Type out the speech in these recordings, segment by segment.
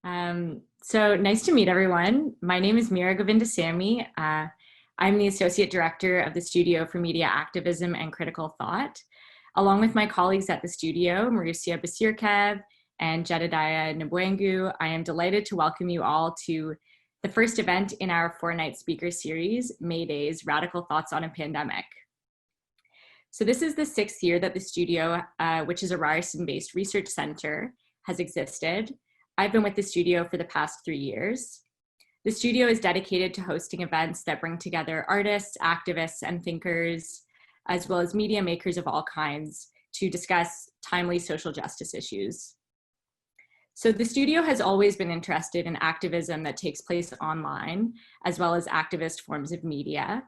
So nice to meet everyone. My name is Mira Govindasamy. I'm the Associate Director of the Studio for Media Activism and Critical Thought. Along with my colleagues at the studio, Marusia Basirkev and Jedediah Nabwengu, I am delighted to welcome you all to the first event in our 4-night speaker series, Maydays, Radical Thoughts on a Pandemic. So this is the 6th year that the studio, which is a Ryerson-based research center, has existed. I've been with the studio for the past 3 years. The studio is dedicated to hosting events that bring together artists, activists, and thinkers, as well as media makers of all kinds, to discuss timely social justice issues. So the studio has always been interested in activism that takes place online, as well as activist forms of media.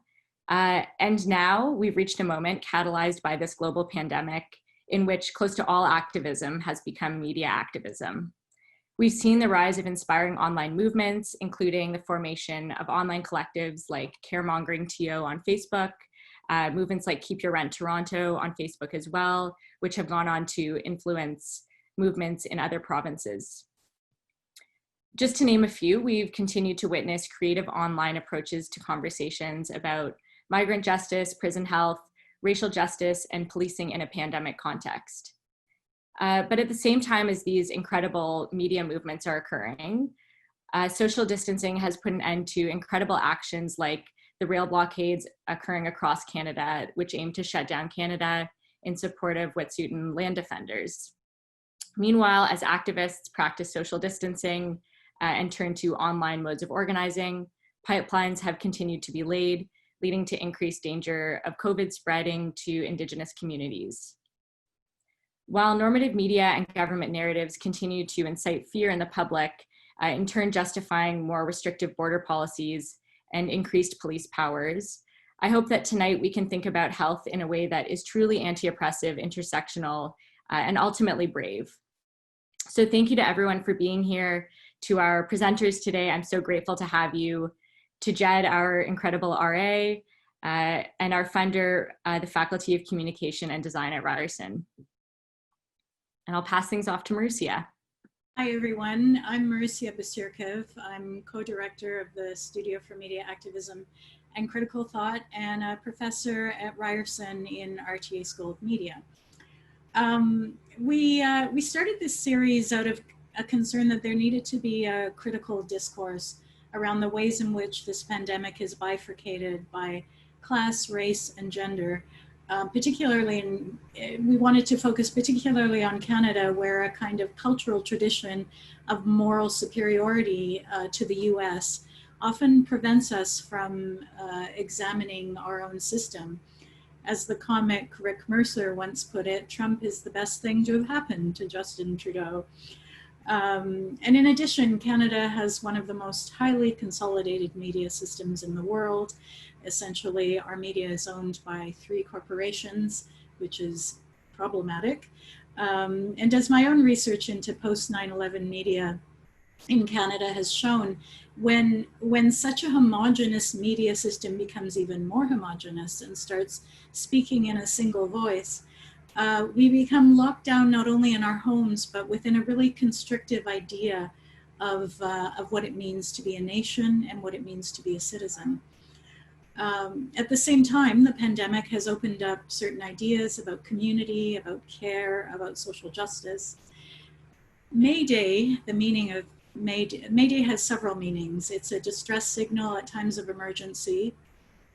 And now we've reached a moment catalyzed by this global pandemic in which close to all activism has become media activism. We've seen the rise of inspiring online movements, including the formation of online collectives like Caremongering TO on Facebook, movements like Keep Your Rent Toronto on Facebook as well, which have gone on to influence movements in other provinces. Just to name a few, we've continued to witness creative online approaches to conversations about migrant justice, prison health, racial justice, and policing in a pandemic context. But at the same time as these incredible media movements are occurring, social distancing has put an end to incredible actions like the rail blockades occurring across Canada, which aim to shut down Canada in support of Wet'suwet'en land defenders. Meanwhile, as activists practice social distancing and turn to online modes of organizing, pipelines have continued to be laid, leading to increased danger of COVID spreading to Indigenous communities. While normative media and government narratives continue to incite fear in the public, in turn justifying more restrictive border policies and increased police powers, I hope that tonight we can think about health in a way that is truly anti-oppressive, intersectional, and ultimately brave. So thank you to everyone for being here. To our presenters today, I'm so grateful to have you. To Jed, our incredible RA, and our funder, the Faculty of Communication and Design at Ryerson. And I'll pass things off to Marusia. Hi, everyone. I'm Marusia Basirkev. I'm co-director of the Studio for Media Activism and Critical Thought and a professor at Ryerson in RTA School of Media. We started this series out of a concern that there needed to be a critical discourse around the ways in which this pandemic is bifurcated by class, race, and gender. We wanted to focus particularly on Canada, where a kind of cultural tradition of moral superiority to the US often prevents us from examining our own system. As the comic Rick Mercer once put it, Trump is the best thing to have happened to Justin Trudeau. And in addition, Canada has one of the most highly consolidated media systems in the world. Essentially, our media is owned by 3 corporations, which is problematic. And as my own research into post-9/11 media in Canada has shown, when such a homogenous media system becomes even more homogenous and starts speaking in a single voice, we become locked down not only in our homes, but within a really constrictive idea of what it means to be a nation and what it means to be a citizen. At the same time, the pandemic has opened up certain ideas about community, about care, about social justice. Mayday, the meaning of Mayday has several meanings. It's a distress signal at times of emergency.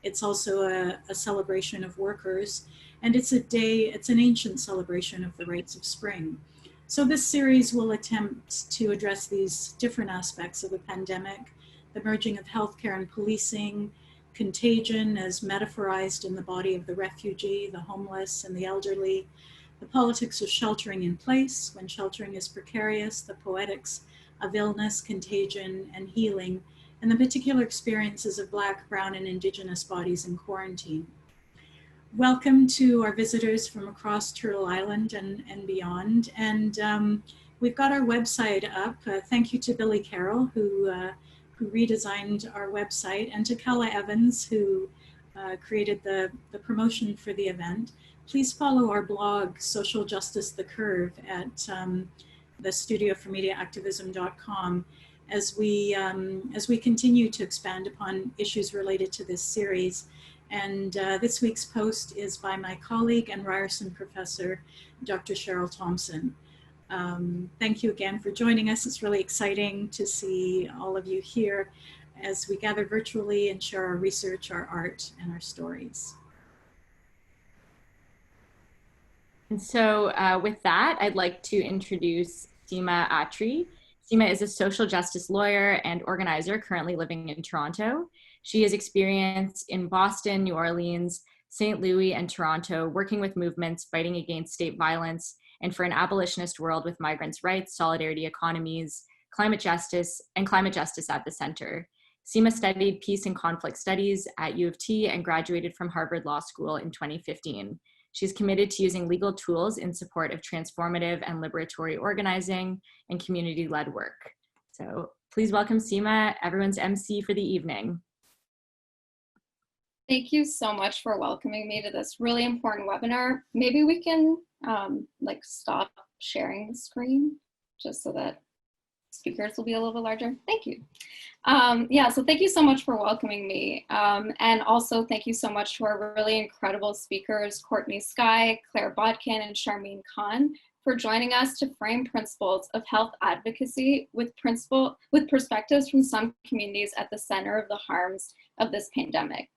It's also a celebration of workers. And it's an ancient celebration of the rites of spring. So this series will attempt to address these different aspects of the pandemic, the merging of healthcare and policing, contagion as metaphorized in the body of the refugee, the homeless, and the elderly, the politics of sheltering in place when sheltering is precarious, the poetics of illness, contagion, and healing, and the particular experiences of Black, Brown, and Indigenous bodies in quarantine. Welcome to our visitors from across Turtle Island and beyond. And we've got our website up. Thank you to Billy Carroll, who redesigned our website, and to Kala Evans, who created the promotion for the event. Please follow our blog, Social Justice The Curve, at the studio for mediaactivism.com as we continue to expand upon issues related to this series. And this week's post is by my colleague and Ryerson professor, Dr. Cheryl Thompson. Thank you again for joining us. It's really exciting to see all of you here as we gather virtually and share our research, our art, and our stories. And so with that, I'd like to introduce Sima Atri. Sima is a social justice lawyer and organizer currently living in Toronto. She has experience in Boston, New Orleans, St. Louis, and Toronto, working with movements fighting against state violence and for an abolitionist world with migrants' rights, solidarity economies, climate justice at the center. Sima studied peace and conflict studies at U of T and graduated from Harvard Law School in 2015. She's committed to using legal tools in support of transformative and liberatory organizing and community-led work. So please welcome Sima, everyone's MC for the evening. Thank you so much for welcoming me to this really important webinar. Maybe we can stop sharing the screen just so that speakers will be a little bit larger. Thank you. So thank you so much for welcoming me. And also thank you so much to our really incredible speakers, Courtney, Skye, Claire Bodkin, and Sharmeen for joining us to frame principles of health advocacy with perspectives from some communities at the center of the harms of this pandemic.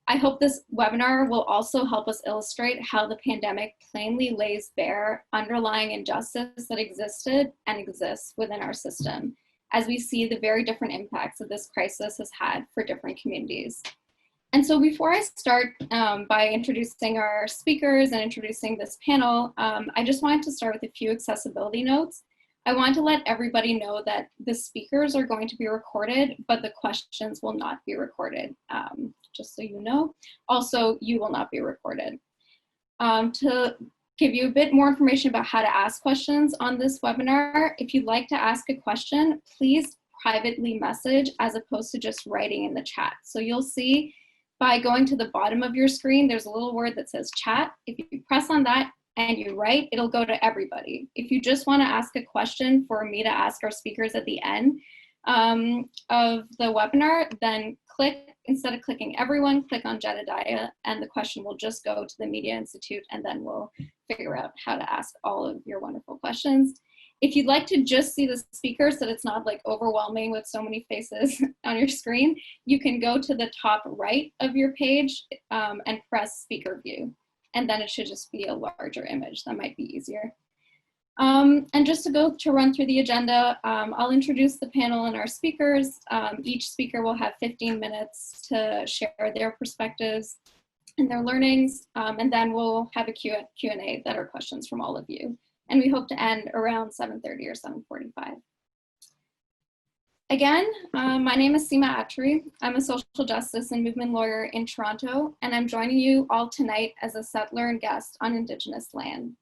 I hope this webinar will also help us illustrate how the pandemic plainly lays bare underlying injustice that existed and exists within our system, as we see the very different impacts that this crisis has had for different communities. And so before I start by introducing our speakers and introducing this panel, I just wanted to start with a few accessibility notes. I want to let everybody know that the speakers are going to be recorded, but the questions will not be recorded, just so you know. Also, you will not be recorded. To give you a bit more information about how to ask questions on this webinar, if you'd like to ask a question, please privately message as opposed to just writing in the chat. So you'll see by going to the bottom of your screen, there's a little word that says chat. If you press on that, and you write, it'll go to everybody. If you just want to ask a question for me to ask our speakers at the end of the webinar, then instead of clicking everyone, click on Jedediah, and the question will just go to the Media Institute, and then we'll figure out how to ask all of your wonderful questions. If you'd like to just see the speakers so that it's not like overwhelming with so many faces on your screen, you can go to the top right of your page and press Speaker View. And then it should just be a larger image. That might be easier. And just to run through the agenda, I'll introduce the panel and our speakers. Each speaker will have 15 minutes to share their perspectives and their learnings, and then we'll have a Q&A that are questions from all of you. And we hope to end around 7:30 or 7:45. Again, my name is Sima Atri. I'm a social justice and movement lawyer in Toronto, and I'm joining you all tonight as a settler and guest on Indigenous land.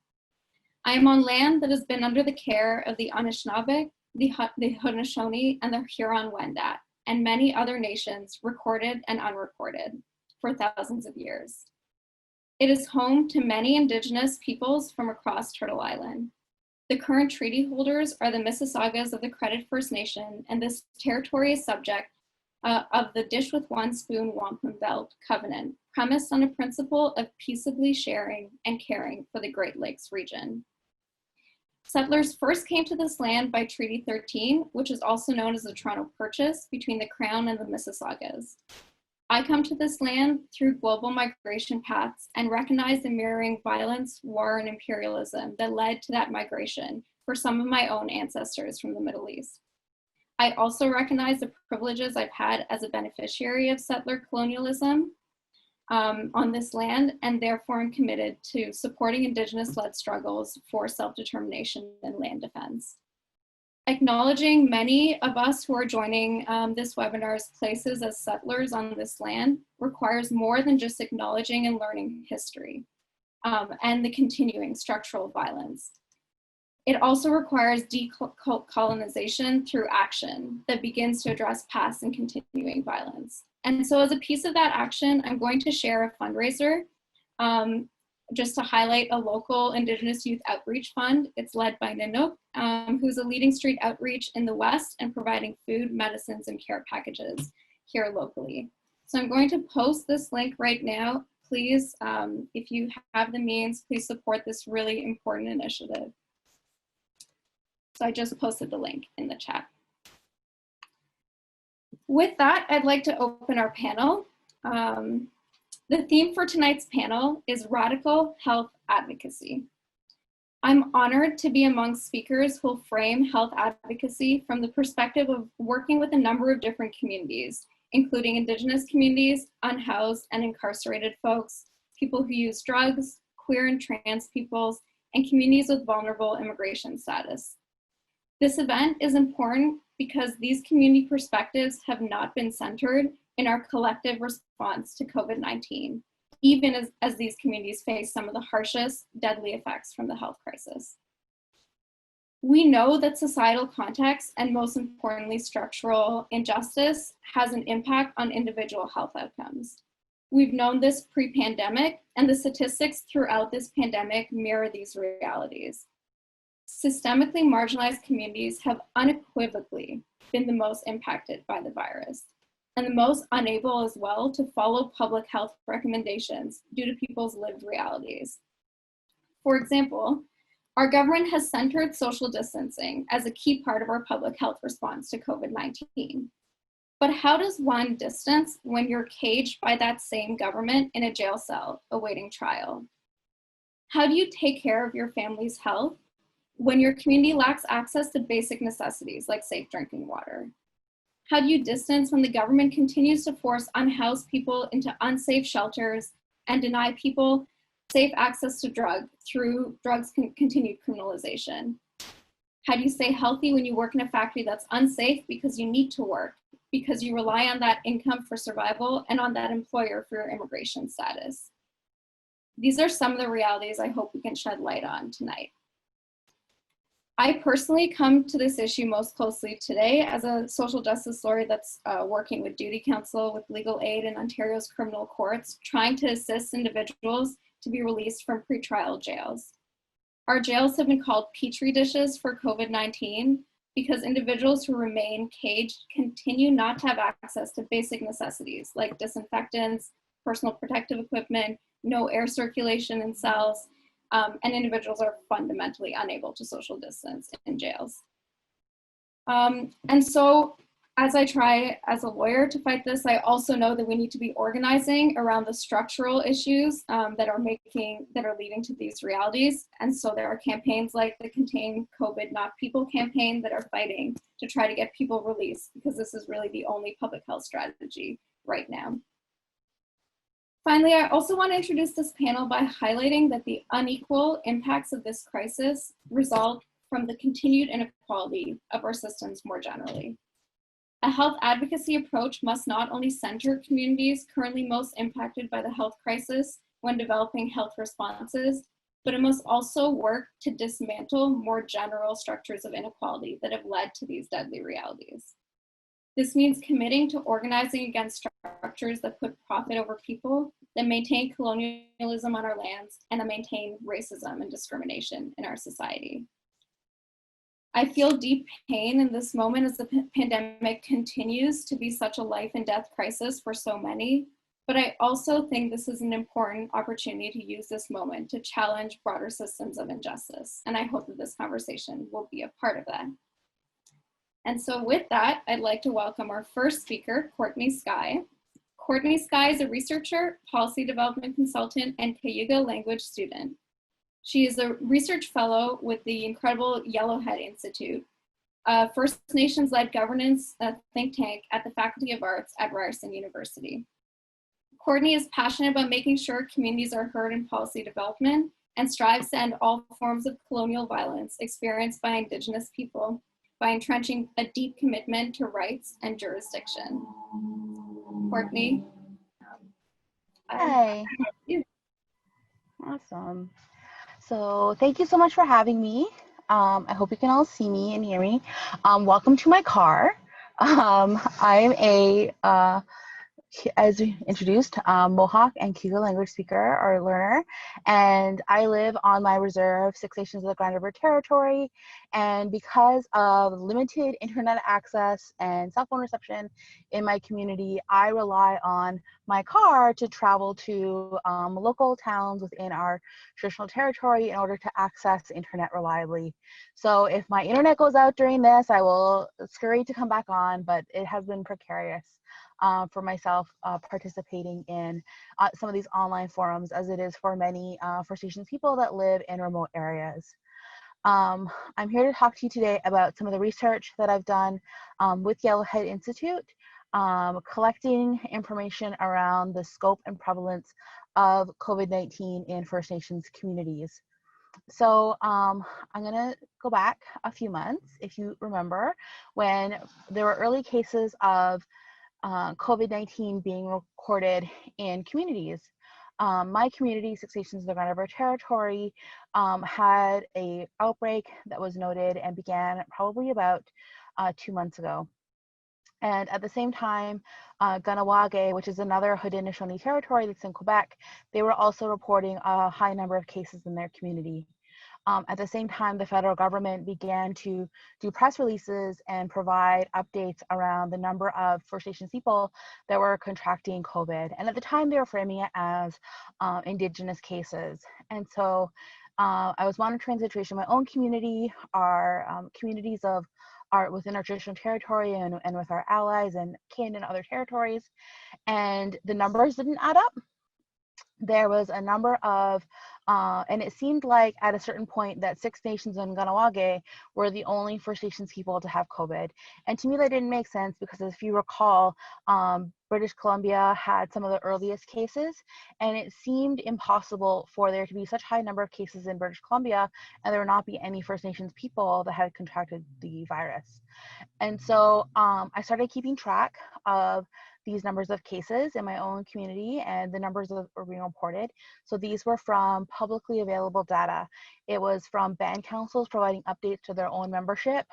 I am on land that has been under the care of the Anishinaabe, the Haudenosaunee, and the Huron-Wendat, and many other nations, recorded and unrecorded, for thousands of years. It is home to many Indigenous peoples from across Turtle Island. The current treaty holders are the Mississaugas of the Credit First Nation, and this territory is subject of the Dish with One Spoon Wampum Belt Covenant, premised on a principle of peaceably sharing and caring for the Great Lakes region. Settlers first came to this land by Treaty 13, which is also known as the Toronto Purchase between the Crown and the Mississaugas. I come to this land through global migration paths and recognize the mirroring violence, war, and imperialism that led to that migration for some of my own ancestors from the Middle East. I also recognize the privileges I've had as a beneficiary of settler colonialism on this land, and therefore I'm committed to supporting Indigenous-led struggles for self-determination and land defense. Acknowledging many of us who are joining this webinar's places as settlers on this land requires more than just acknowledging and learning history and the continuing structural violence. It also requires decolonization through action that begins to address past and continuing violence. And so as a piece of that action, I'm going to share a fundraiser just to highlight a local Indigenous Youth Outreach Fund. It's led by Nanook, who's a leading street outreach in the West and providing food, medicines, and care packages here locally. So I'm going to post this link right now. Please, if you have the means, please support this really important initiative. So I just posted the link in the chat. With that, I'd like to open our panel. The theme for tonight's panel is Radical Health Advocacy. I'm honored to be among speakers who will frame health advocacy from the perspective of working with a number of different communities, including Indigenous communities, unhoused and incarcerated folks, people who use drugs, queer and trans peoples, and communities with vulnerable immigration status. This event is important because these community perspectives have not been centered in our collective response to COVID-19, even as these communities face some of the harshest, deadly effects from the health crisis. We know that societal context, and most importantly, structural injustice, has an impact on individual health outcomes. We've known this pre-pandemic, and the statistics throughout this pandemic mirror these realities. Systemically marginalized communities have unequivocally been the most impacted by the virus, and the most unable as well to follow public health recommendations due to people's lived realities. For example, our government has centered social distancing as a key part of our public health response to COVID-19. But how does one distance when you're caged by that same government in a jail cell awaiting trial? How do you take care of your family's health when your community lacks access to basic necessities like safe drinking water? How do you distance when the government continues to force unhoused people into unsafe shelters and deny people safe access to drugs through drugs' continued criminalization? How do you stay healthy when you work in a factory that's unsafe because you need to work, because you rely on that income for survival and on that employer for your immigration status? These are some of the realities I hope we can shed light on tonight. I personally come to this issue most closely today as a social justice lawyer that's working with Duty Council, with legal aid in Ontario's criminal courts, trying to assist individuals to be released from pretrial jails. Our jails have been called petri dishes for COVID-19 because individuals who remain caged continue not to have access to basic necessities like disinfectants, personal protective equipment, no air circulation in cells, and individuals are fundamentally unable to social distance in jails. And so as I try as a lawyer to fight this, I also know that we need to be organizing around the structural issues that are leading to these realities. And so there are campaigns like the Contain COVID Not People campaign that are fighting to try to get people released, because this is really the only public health strategy right now. Finally, I also want to introduce this panel by highlighting that the unequal impacts of this crisis result from the continued inequality of our systems more generally. A health advocacy approach must not only center communities currently most impacted by the health crisis when developing health responses, but it must also work to dismantle more general structures of inequality that have led to these deadly realities. This means committing to organizing against structures that put profit over people, that maintain colonialism on our lands, and that maintain racism and discrimination in our society. I feel deep pain in this moment as the pandemic continues to be such a life and death crisis for so many, but I also think this is an important opportunity to use this moment to challenge broader systems of injustice. And I hope that this conversation will be a part of that. And so with that, I'd like to welcome our first speaker, Courtney Skye. Courtney Skye is a researcher, policy development consultant, and Cayuga language student. She is a research fellow with the incredible Yellowhead Institute, a First Nations-led governance think tank at the Faculty of Arts at Ryerson University. Courtney is passionate about making sure communities are heard in policy development and strives to end all forms of colonial violence experienced by Indigenous people by entrenching a deep commitment to rights and jurisdiction. Courtney. Hi. Awesome. So thank you so much for having me. I hope you can all see me and hear me. Welcome to my car. I'm a as we introduced, Mohawk and Kikuyu language speaker or learner, and I live on my reserve 6 Nations of the Grand River Territory. And because of limited internet access and cell phone reception in my community, I rely on my car to travel to local towns within our traditional territory in order to access internet reliably. So if my internet goes out during this, I will scurry to come back on, but it has been precarious for myself participating in some of these online forums, as it is for many First Nations people that live in remote areas. I'm here to talk to you today about some of the research that I've done with Yellowhead Institute, collecting information around the scope and prevalence of COVID-19 in First Nations communities. So I'm gonna go back a few months, if you remember, when there were early cases of COVID-19 being recorded in communities. My community, 6 Nations of the Grand River Territory, had a outbreak that was noted and began probably about 2 months ago. And at the same time, Ganawage, which is another Haudenosaunee territory that's in Quebec, they were also reporting a high number of cases in their community. At the same time, the federal government began to do press releases and provide updates around the number of First Nations people that were contracting COVID. And at the time, they were framing it as Indigenous cases. And so I was monitoring the situation in my own community, our communities within our traditional territory and with our allies and kin in other territories. And the numbers didn't add up. There was a number of, and it seemed like at a certain point that 6 Nations and Ganawage were the only First Nations people to have COVID. And to me, that didn't make sense because if you recall, British Columbia had some of the earliest cases, and it seemed impossible for there to be such high number of cases in British Columbia and there would not be any First Nations people that had contracted the virus. And so I started keeping track of these numbers of cases in my own community and the numbers that were being reported. So these were from publicly available data. It was from band councils providing updates to their own membership,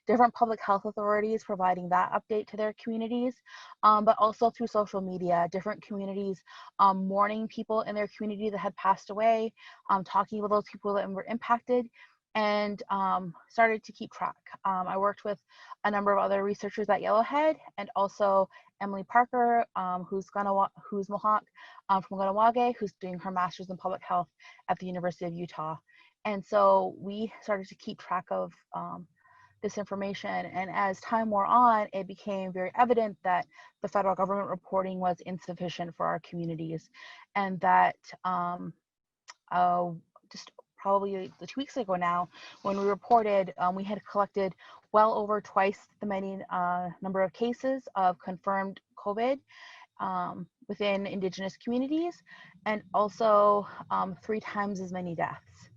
different public health authorities providing that update to their communities, but also through social media, different communities mourning people in their community that had passed away, talking about those people that were impacted, and started to keep track. I worked with a number of other researchers at Yellowhead, and also Emily Parker, who's Mohawk from Ganawage, who's doing her master's in public health at the University of Utah. And so we started to keep track of this information. And as time wore on, it became very evident that the federal government reporting was insufficient for our communities, and that just probably 2 weeks ago now, when we reported, we had collected well over twice the many number of cases of confirmed COVID within Indigenous communities, and also 3 times as many deaths.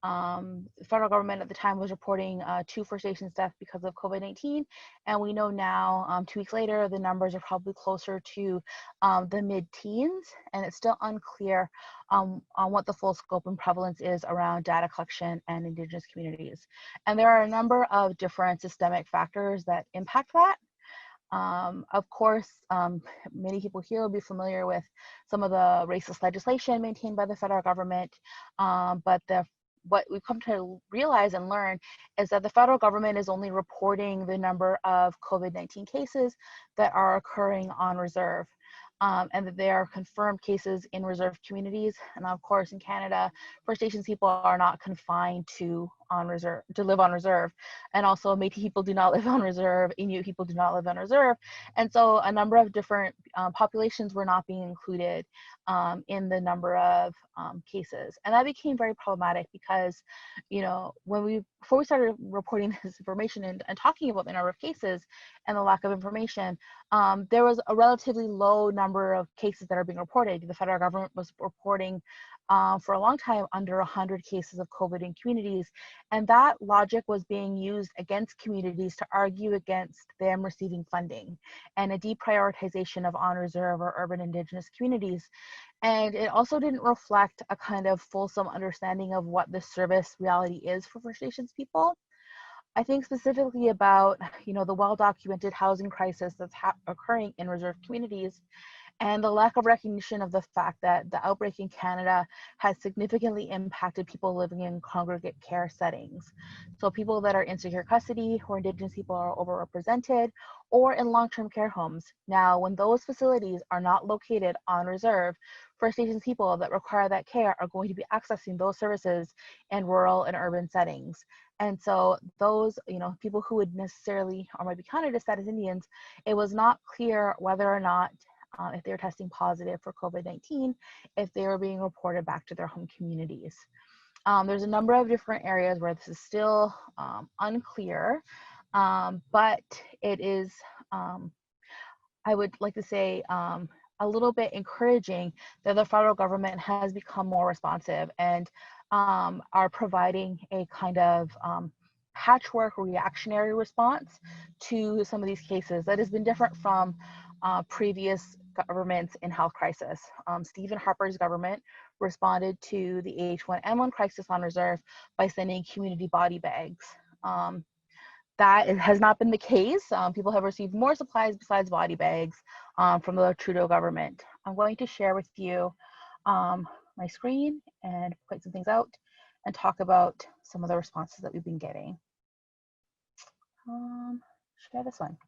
The federal government at the time was reporting 2 First Nations deaths because of COVID-19, and we know now, 2 weeks later, the numbers are probably closer to the mid-teens, and it's still unclear on what the full scope and prevalence is around data collection and Indigenous communities. And there are a number of different systemic factors that impact that. Of course, many people here will be familiar with some of the racist legislation maintained by the federal government, but what we've come to realize and learn is that the federal government is only reporting the number of COVID-19 cases that are occurring on reserve, and that they are confirmed cases in reserve communities. And of course, in Canada, First Nations people are not confined to live on reserve. And also Métis people do not live on reserve, Inuit people do not live on reserve. And so a number of different populations were not being included in the number of cases. And that became very problematic because, you know, before we started reporting this information and talking about the number of cases and the lack of information, there was a relatively low number of cases that are being reported. The federal government was reporting for a long time under 100 cases of COVID in communities. And that logic was being used against communities to argue against them receiving funding and a deprioritization of on reserve or urban Indigenous communities. And it also didn't reflect a kind of fulsome understanding of what the service reality is for First Nations people. I think specifically about, the well-documented housing crisis that's occurring in reserve communities, and the lack of recognition of the fact that the outbreak in Canada has significantly impacted people living in congregate care settings. So people that are in secure custody or Indigenous people are overrepresented, or in long-term care homes. Now, when those facilities are not located on reserve, First Nations people that require that care are going to be accessing those services in rural and urban settings. And so those, people who would necessarily or might be counted as status Indians, it was not clear whether or not if they were testing positive for COVID-19, if they were being reported back to their home communities. There's a number of different areas where this is still unclear, but it is, I would like to say, a little bit encouraging that the federal government has become more responsive and are providing a kind of patchwork reactionary response to some of these cases that has been different from previous governments in health crisis. Stephen Harper's government responded to the H1N1 crisis on reserve by sending community body bags. That has not been the case. People have received more supplies besides body bags from the Trudeau government. I'm going to share with you my screen and point some things out and talk about some of the responses that we've been getting. Share this one.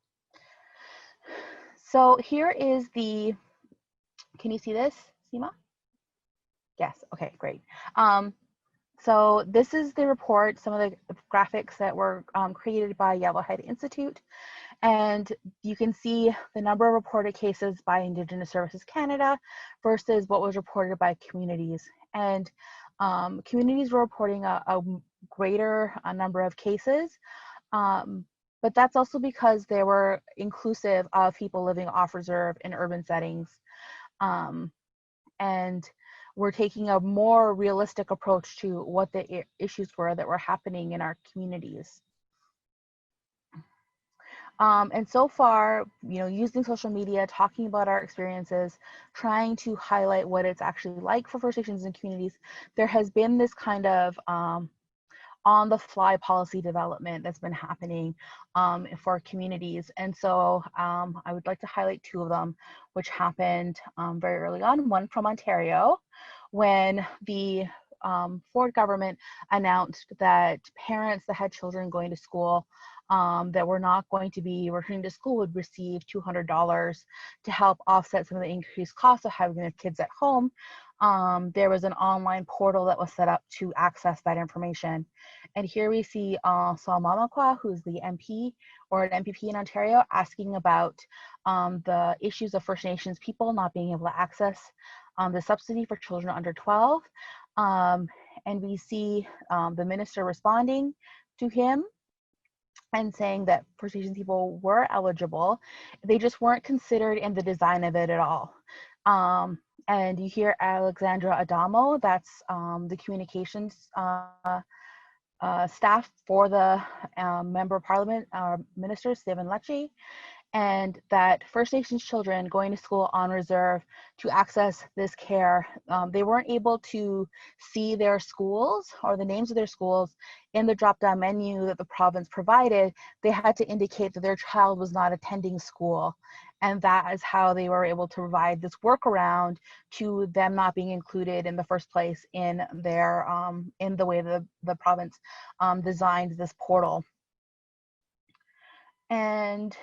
So here is the, can you see this, Sima? Yes, okay, great. So this is the report, some of the graphics that were created by Yellowhead Institute. And you can see the number of reported cases by Indigenous Services Canada versus what was reported by communities. And communities were reporting a greater number of cases, but that's also because they were inclusive of people living off reserve in urban settings. And we're taking a more realistic approach to what the issues were that were happening in our communities. And so far, using social media, talking about our experiences, trying to highlight what it's actually like for First Nations and communities, there has been this kind of on-the-fly policy development that's been happening for communities. And so I would like to highlight two of them, which happened very early on. One from Ontario, when the Ford government announced that parents that had children going to school that were not going to be returning to school would receive $200 to help offset some of the increased costs of having their kids at home. There was an online portal that was set up to access that information. And here we see Saul Mamakwa, who's the MP or an MPP in Ontario, asking about the issues of First Nations people not being able to access the subsidy for children under 12. And we see the minister responding to him and saying that First Nations people were eligible. They just weren't considered in the design of it at all. And you hear Alexandra Adamo, that's the communications staff for the Member of Parliament, Minister Stephen Lecce, and that First Nations children going to school on reserve to access this care, they weren't able to see their schools or the names of their schools in the drop-down menu that the province provided. They had to indicate that their child was not attending school. And that is how they were able to provide this workaround to them not being included in the first place in their in the way the province designed this portal. And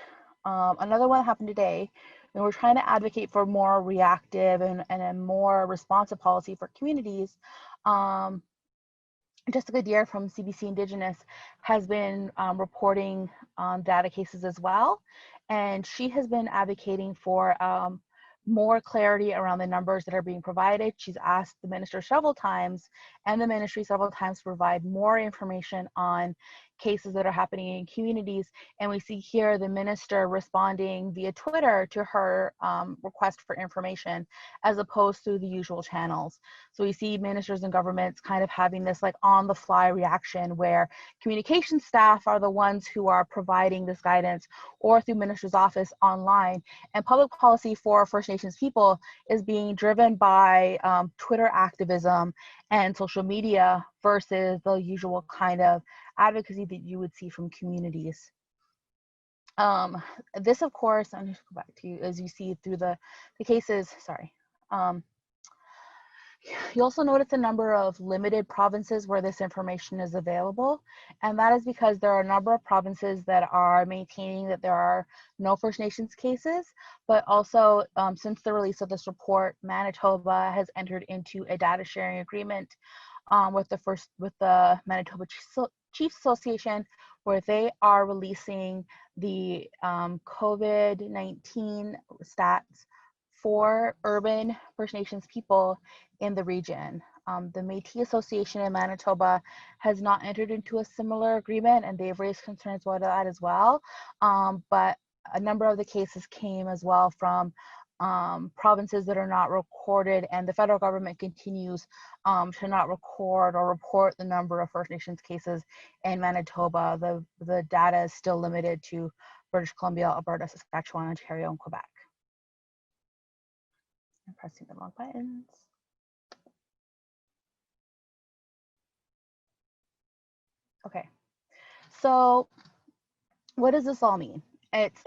another one happened today, and we're trying to advocate for more reactive and a more responsive policy for communities. Jessica Deere from CBC Indigenous has been reporting on data cases as well, and she has been advocating for more clarity around the numbers that are being provided. She's asked the minister several times and the ministry several times to provide more information on cases that are happening in communities. And we see here the minister responding via Twitter to her request for information as opposed to the usual channels. So we see ministers and governments kind of having this like on the fly reaction where communication staff are the ones who are providing this guidance or through minister's office online, and public policy for First Nations people is being driven by Twitter activism and social media versus the usual kind of advocacy that you would see from communities. This, of course, I'm just go back to you as you see through the cases. Sorry. You also notice a number of limited provinces where this information is available, and that is because there are a number of provinces that are maintaining that there are no First Nations cases, but also since the release of this report, Manitoba has entered into a data sharing agreement with the Manitoba Chiefs Association, where they are releasing the COVID-19 stats for urban First Nations people in the region. The Métis Association in Manitoba has not entered into a similar agreement, and they've raised concerns about that as well. But a number of the cases came as well from provinces that are not recorded, and the federal government continues to not record or report the number of First Nations cases in Manitoba. The data is still limited to British Columbia, Alberta, Saskatchewan, Ontario, and Quebec. I'm pressing the wrong buttons. Okay, so what does this all mean? It's,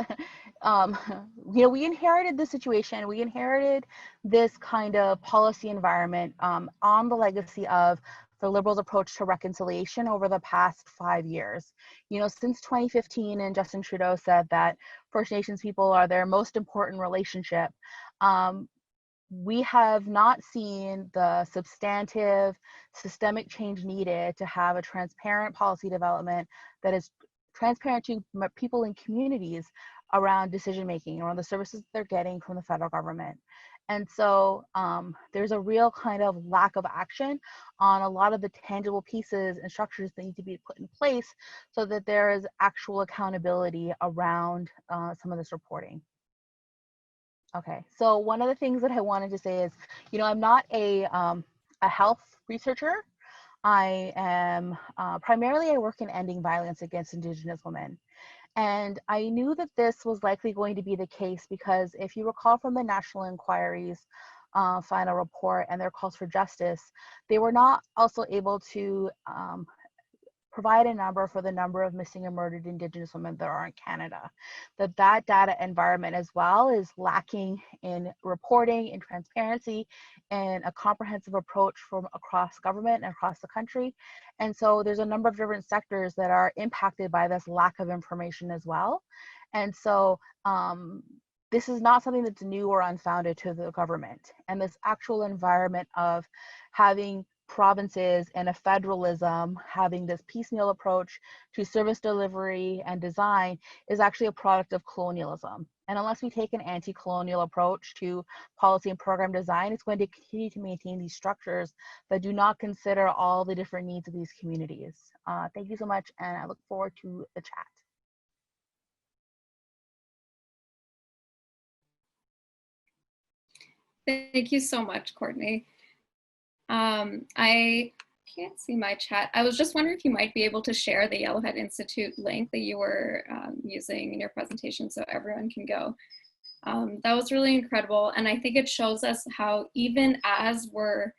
we inherited this situation. We inherited this kind of policy environment on the legacy of the Liberals' approach to reconciliation over the past 5 years. Since 2015, and Justin Trudeau said that First Nations people are their most important relationship, we have not seen the substantive systemic change needed to have a transparent policy development that is transparent to people in communities around decision making, around the services they're getting from the federal government. And so there's a real kind of lack of action on a lot of the tangible pieces and structures that need to be put in place so that there is actual accountability around some of this reporting. Okay, so one of the things that I wanted to say is, I'm not a health researcher. I am primarily, I work in ending violence against Indigenous women. And I knew that this was likely going to be the case because if you recall from the National Inquiry's final report and their calls for justice, they were not also able to provide a number for the number of missing and murdered Indigenous women that are in Canada. That data environment as well is lacking in reporting, in transparency, and a comprehensive approach from across government and across the country. And so there's a number of different sectors that are impacted by this lack of information as well. And so this is not something that's new or unfounded to the government. And this actual environment of having provinces and a federalism having this piecemeal approach to service delivery and design is actually a product of colonialism. And unless we take an anti-colonial approach to policy and program design, it's going to continue to maintain these structures that do not consider all the different needs of these communities. Thank you so much, and I look forward to the chat. Thank you so much, Courtney. I can't see my chat. I was just wondering if you might be able to share the Yellowhead Institute link that you were using in your presentation so everyone can go. That was really incredible. And I think it shows us how even as we're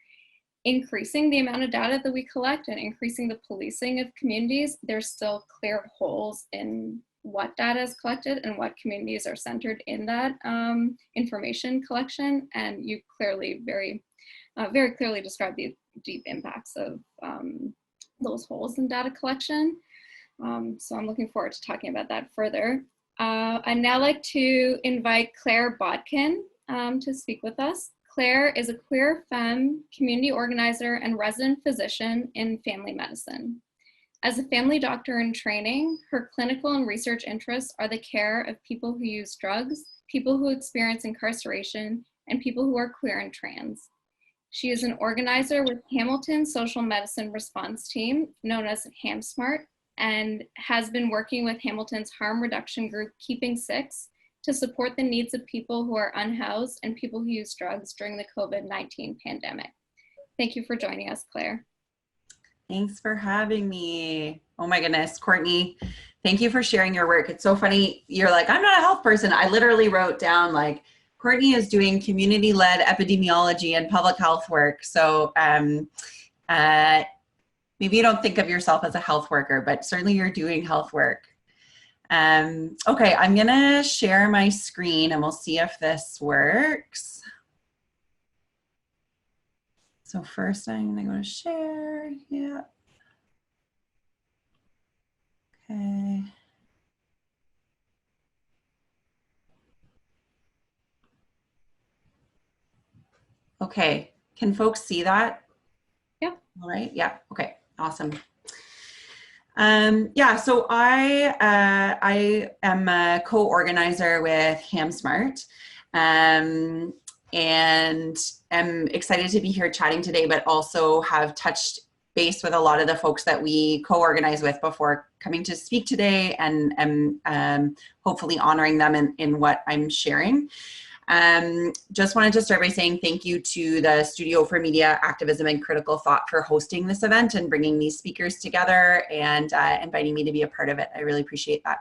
increasing the amount of data that we collect and increasing the policing of communities, there's still clear holes in what data is collected and what communities are centered in that information collection. And you clearly very clearly describe the deep impacts of those holes in data collection. So I'm looking forward to talking about that further. I'd now like to invite Claire Bodkin to speak with us. Claire is a queer femme community organizer and resident physician in family medicine. As a family doctor in training, her clinical and research interests are the care of people who use drugs, people who experience incarceration, and people who are queer and trans. She is an organizer with Hamilton's Social Medicine Response Team, known as HamSmart, and has been working with Hamilton's harm reduction group, Keeping Six, to support the needs of people who are unhoused and people who use drugs during the COVID-19 pandemic. Thank you for joining us, Claire. Thanks for having me. Oh my goodness, Courtney, thank you for sharing your work. It's so funny. You're like, I'm not a health person. I literally wrote down like, Courtney is doing community-led epidemiology and public health work. So maybe you don't think of yourself as a health worker, but certainly you're doing health work. Okay, I'm gonna share my screen and we'll see if this works. So first I'm gonna go to share, yeah. Okay. Okay, can folks see that? Yeah. All right, yeah, okay, awesome. Yeah, so I am a co-organizer with HamSmart, and am excited to be here chatting today, but also have touched base with a lot of the folks that we co-organize with before coming to speak today, and hopefully honoring them in what I'm sharing. Just wanted to start by saying thank you to the Studio for Media, Activism, and Critical Thought for hosting this event and bringing these speakers together and inviting me to be a part of it. I really appreciate that.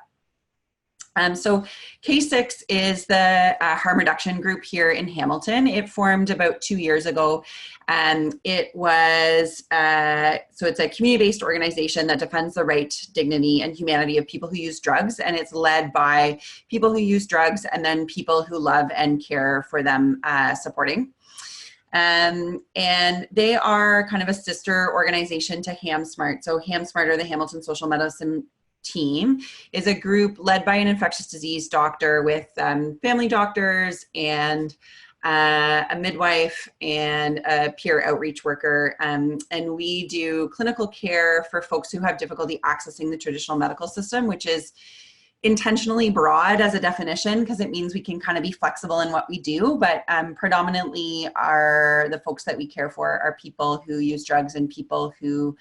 So K6 is the harm reduction group here in Hamilton. It formed about 2 years ago. It was, so it's a community-based organization that defends the right, dignity, and humanity of people who use drugs. And it's led by people who use drugs and then people who love and care for them supporting. And they are kind of a sister organization to HamSmart. So HamSmart, or the Hamilton Social Medicine Team, is a group led by an infectious disease doctor with family doctors and a midwife and a peer outreach worker. And we do clinical care for folks who have difficulty accessing the traditional medical system, which is intentionally broad as a definition because it means we can kind of be flexible in what we do, but predominantly the folks that we care for are people who use drugs and people who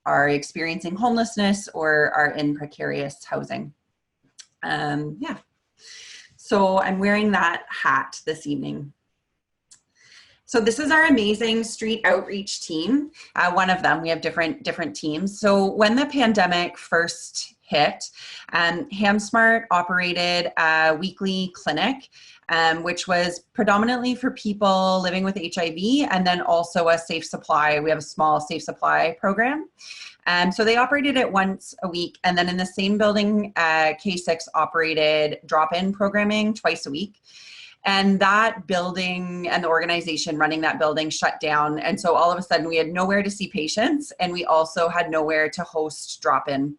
are experiencing homelessness or are in precarious housing. Yeah, so I'm wearing that hat this evening. So this is our amazing street outreach team. One of them, we have different teams. So when the pandemic first hit, HamSmart operated a weekly clinic, which was predominantly for people living with HIV, and then also a safe supply. We have a small safe supply program. So they operated it once a week, and then in the same building, K6 operated drop-in programming twice a week. And that building and the organization running that building shut down. And so all of a sudden we had nowhere to see patients, and we also had nowhere to host drop-in.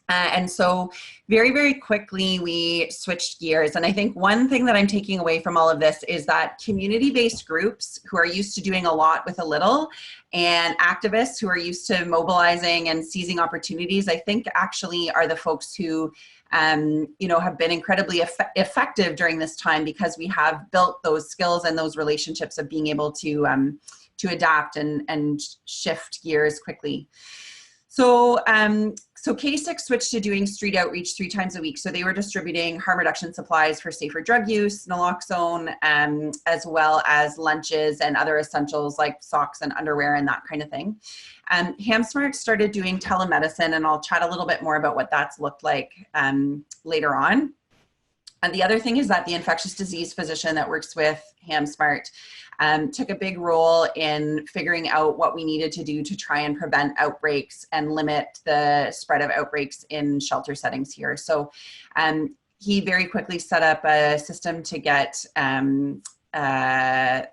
And so very, very quickly we switched gears. And I think one thing that I'm taking away from all of this is that community-based groups who are used to doing a lot with a little, and activists who are used to mobilizing and seizing opportunities, I think actually are the folks who have been incredibly effective during this time, because we have built those skills and those relationships of being able to adapt and shift gears quickly. So, so K6 switched to doing street outreach 3 times a week. So they were distributing harm reduction supplies for safer drug use, naloxone, as well as lunches and other essentials like socks and underwear and that kind of thing. HamSmart started doing telemedicine, and I'll chat a little bit more about what that's looked like later on. And the other thing is that the infectious disease physician that works with HamSmart took a big role in figuring out what we needed to do to try and prevent outbreaks and limit the spread of outbreaks in shelter settings here. So he very quickly set up a system to get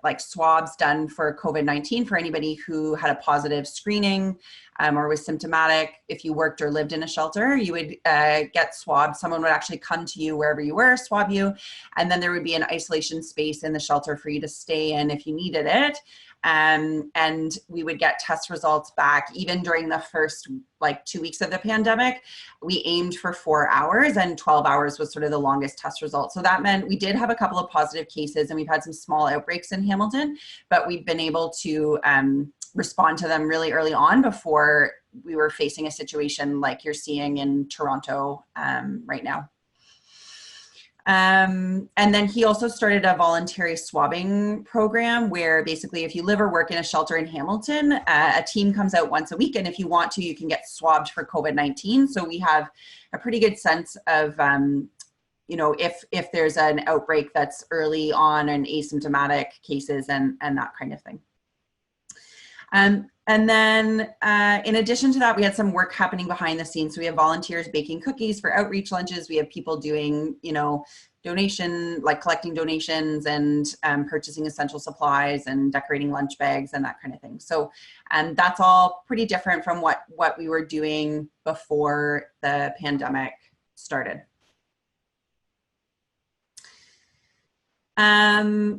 like swabs done for COVID-19 for anybody who had a positive screening or was symptomatic. If you worked or lived in a shelter, you would get swabbed. Someone would actually come to you wherever you were, swab you, and then there would be an isolation space in the shelter for you to stay in if you needed it. And we would get test results back. Even during the first 2 weeks of the pandemic, we aimed for 4 hours, and 12 hours was sort of the longest test result. So that meant we did have a couple of positive cases, and we've had some small outbreaks in Hamilton, but we've been able to respond to them really early on before we were facing a situation like you're seeing in Toronto right now. And then he also started a voluntary swabbing program where basically if you live or work in a shelter in Hamilton, a team comes out once a week, and if you want to, you can get swabbed for COVID-19. So we have a pretty good sense of, if there's an outbreak that's early on and asymptomatic cases and that kind of thing. And then in addition to that, we had some work happening behind the scenes. So we have volunteers baking cookies for outreach lunches. We have people doing, you know, like collecting donations and purchasing essential supplies and decorating lunch bags and that kind of thing. So that's all pretty different from what we were doing before the pandemic started.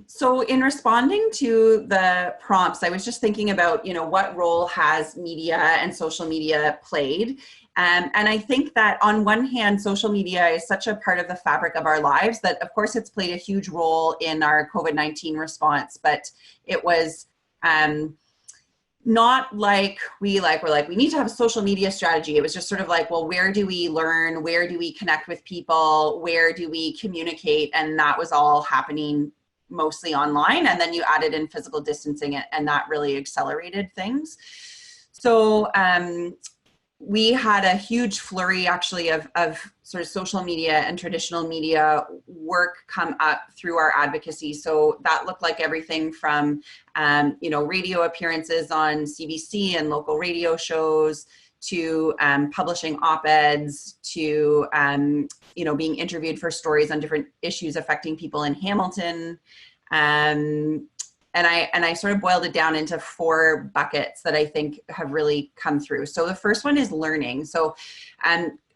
So in responding to the prompts, I was just thinking about, you know, what role has media and social media played? And I think that on one hand, social media is such a part of the fabric of our lives that of course it's played a huge role in our COVID-19 response, but it was, not like we're like, we need to have a social media strategy. It was just sort of like, well, where do we learn? Where do we connect with people? Where do we communicate? And that was all happening mostly online. And then you added in physical distancing and that really accelerated things. So we had a huge flurry actually of sort of social media and traditional media work come up through our advocacy. So that looked like everything from, you know, radio appearances on CBC and local radio shows to publishing op-eds to, you know, being interviewed for stories on different issues affecting people in Hamilton. And I sort of boiled it down into 4 buckets that I think have really come through. So the first one is learning. So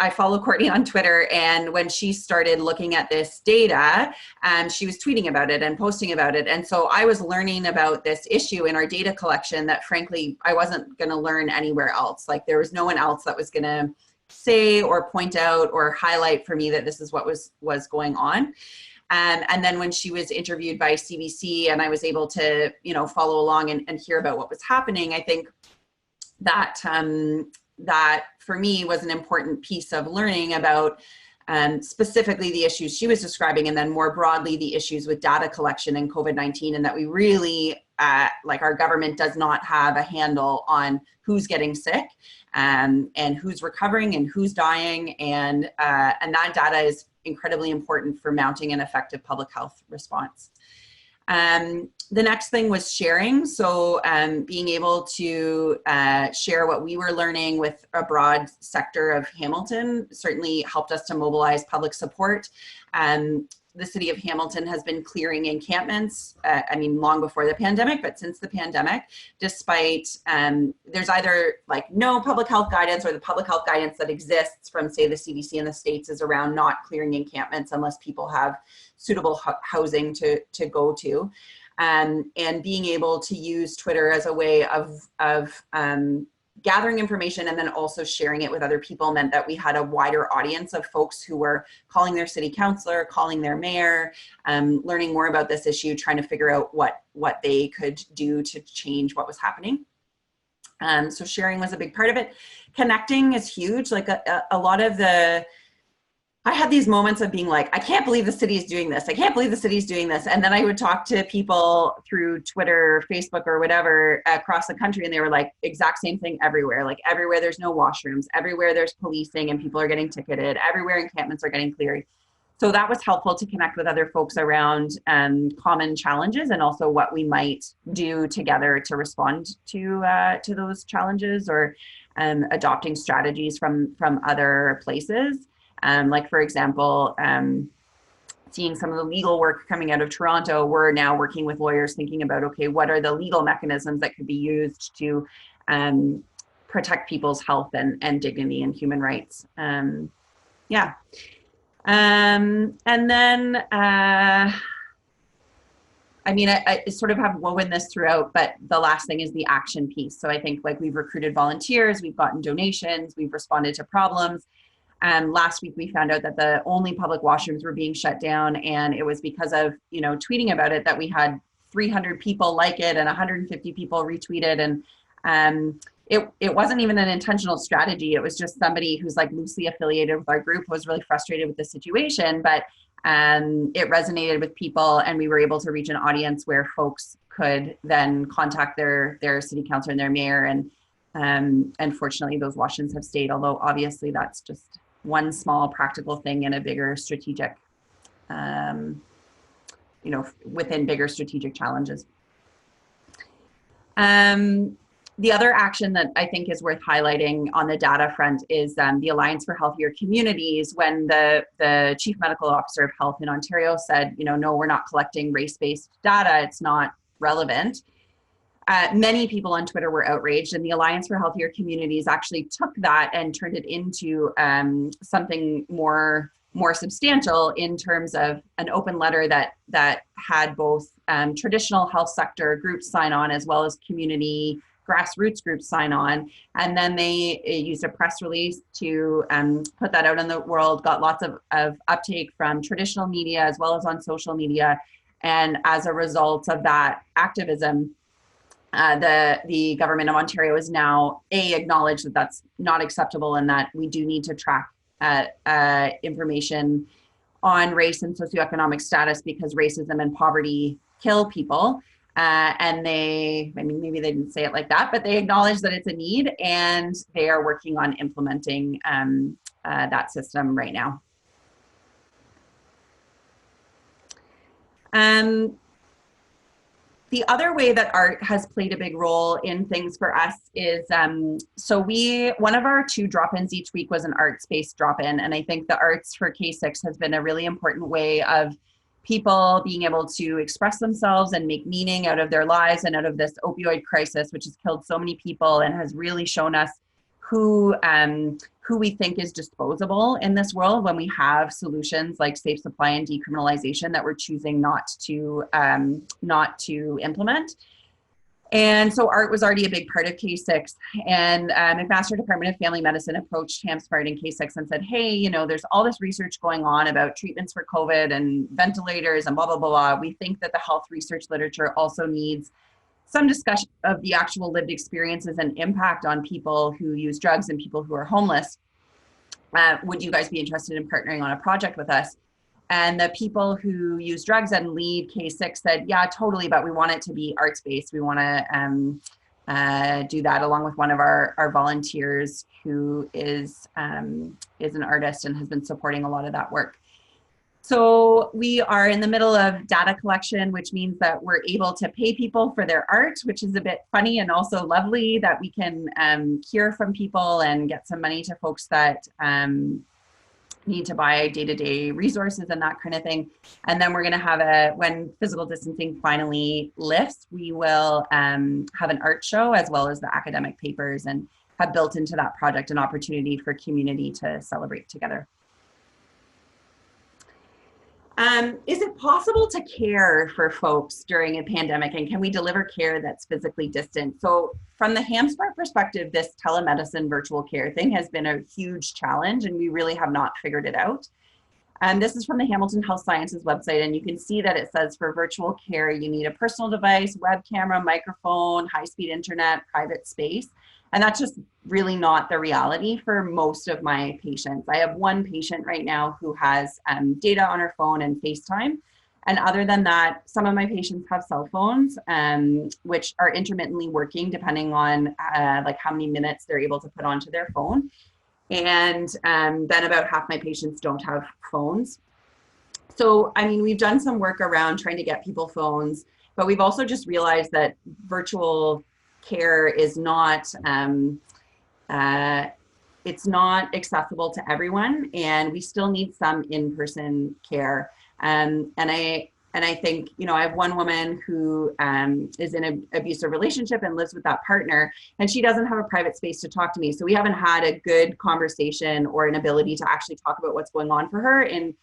I follow Courtney on Twitter, and when she started looking at this data, she was tweeting about it and posting about it. And so I was learning about this issue in our data collection that frankly, I wasn't gonna learn anywhere else. Like there was no one else that was gonna say or point out or highlight for me that this is what was going on. And then when she was interviewed by CBC and I was able to, you know, follow along and hear about what was happening, I think that that for me was an important piece of learning about specifically the issues she was describing, and then more broadly the issues with data collection and COVID-19, and that we really, like our government does not have a handle on who's getting sick and who's recovering and who's dying, and that data is incredibly important for mounting an effective public health response. The next thing was sharing. So being able to share what we were learning with a broad sector of Hamilton certainly helped us to mobilize public support. The city of Hamilton has been clearing encampments, I mean, long before the pandemic, but since the pandemic, despite there's either like no public health guidance, or the public health guidance that exists from, say, the CDC in the States is around not clearing encampments unless people have suitable housing to go to. And being able to use Twitter as a way of gathering information and then also sharing it with other people meant that we had a wider audience of folks who were calling their city councilor, calling their mayor, learning more about this issue, trying to figure out what they could do to change what was happening. So sharing was a big part of it. Connecting is huge. Like a lot of I had these moments of being like, I can't believe the city is doing this. I can't believe the city is doing this. And then I would talk to people through Twitter, Facebook, or whatever across the country, and they were like, exact same thing everywhere. Like everywhere there's no washrooms, everywhere there's policing and people are getting ticketed, everywhere encampments are getting cleared. So that was helpful to connect with other folks around common challenges and also what we might do together to respond to those challenges, or adopting strategies from other places. Like for example, seeing some of the legal work coming out of Toronto, we're now working with lawyers thinking about, okay, what are the legal mechanisms that could be used to protect people's health and dignity and human rights. Yeah. And then, I mean, I sort of have woven this throughout, but the last thing is the action piece. So I think like we've recruited volunteers, we've gotten donations, we've responded to problems. Last week, we found out that the only public washrooms were being shut down, and it was because of, you know, tweeting about it that we had 300 people like it and 150 people retweeted, and it wasn't even an intentional strategy. It was just somebody who's like loosely affiliated with our group was really frustrated with the situation, but it resonated with people, and we were able to reach an audience where folks could then contact their city councilor and their mayor, and fortunately those washrooms have stayed, although obviously that's just one small practical thing in a bigger strategic, you know, within bigger strategic challenges. The other action that I think is worth highlighting on the data front is the Alliance for Healthier Communities. When the Chief Medical Officer of Health in Ontario said, no, we're not collecting race-based data, it's not relevant. Many people on Twitter were outraged, and the Alliance for Healthier Communities actually took that and turned it into something more substantial in terms of an open letter that had both traditional health sector groups sign on, as well as community grassroots groups sign on. And then they used a press release to put that out in the world, got lots of uptake from traditional media as well as on social media. And as a result of that activism, the government of Ontario is now acknowledged that that's not acceptable, and that we do need to track information on race and socioeconomic status, because racism and poverty kill people. And maybe they didn't say it like that, but they acknowledge that it's a need, and they are working on implementing that system right now. The other way that art has played a big role in things for us is, one of our 2 drop-ins each week was an arts-based drop-in. And I think the arts for K6 has been a really important way of people being able to express themselves and make meaning out of their lives and out of this opioid crisis, which has killed so many people and has really shown us who we think is disposable in this world when we have solutions like safe supply and decriminalization that we're choosing not to implement. And so art was already a big part of K6, and McMaster Department of Family Medicine approached HamSmart and K6 and said, hey, there's all this research going on about treatments for COVID and ventilators and blah, blah, blah, blah. We think that the health research literature also needs some discussion of the actual lived experiences and impact on people who use drugs and people who are homeless. Would you guys be interested in partnering on a project with us? And the people who use drugs and lead K6 said, yeah, totally, but we want it to be arts-based. We want to do that along with one of our volunteers who is an artist and has been supporting a lot of that work. So we are in the middle of data collection, which means that we're able to pay people for their art, which is a bit funny and also lovely that we can hear from people and get some money to folks that need to buy day-to-day resources and that kind of thing. And then we're going to have when physical distancing finally lifts, we will have an art show as well as the academic papers, and have built into that project an opportunity for community to celebrate together. Is it possible to care for folks during a pandemic, and can we deliver care that's physically distant? So from the HamSmart perspective, this telemedicine virtual care thing has been a huge challenge, and we really have not figured it out. This is from the Hamilton Health Sciences website, and you can see that it says for virtual care, you need a personal device, web camera, microphone, high-speed internet, private space. And that's just really not the reality for most of my patients. I have one patient right now who has data on her phone and FaceTime. And other than that, some of my patients have cell phones, which are intermittently working depending on like how many minutes they're able to put onto their phone. And then about half my patients don't have phones. So, I mean, we've done some work around trying to get people phones, but we've also just realized that virtual care is not, it's not accessible to everyone, and we still need some in-person care. And I think, I have one woman who is in an abusive relationship and lives with that partner, and she doesn't have a private space to talk to me. So we haven't had a good conversation or an ability to actually talk about what's going on for her in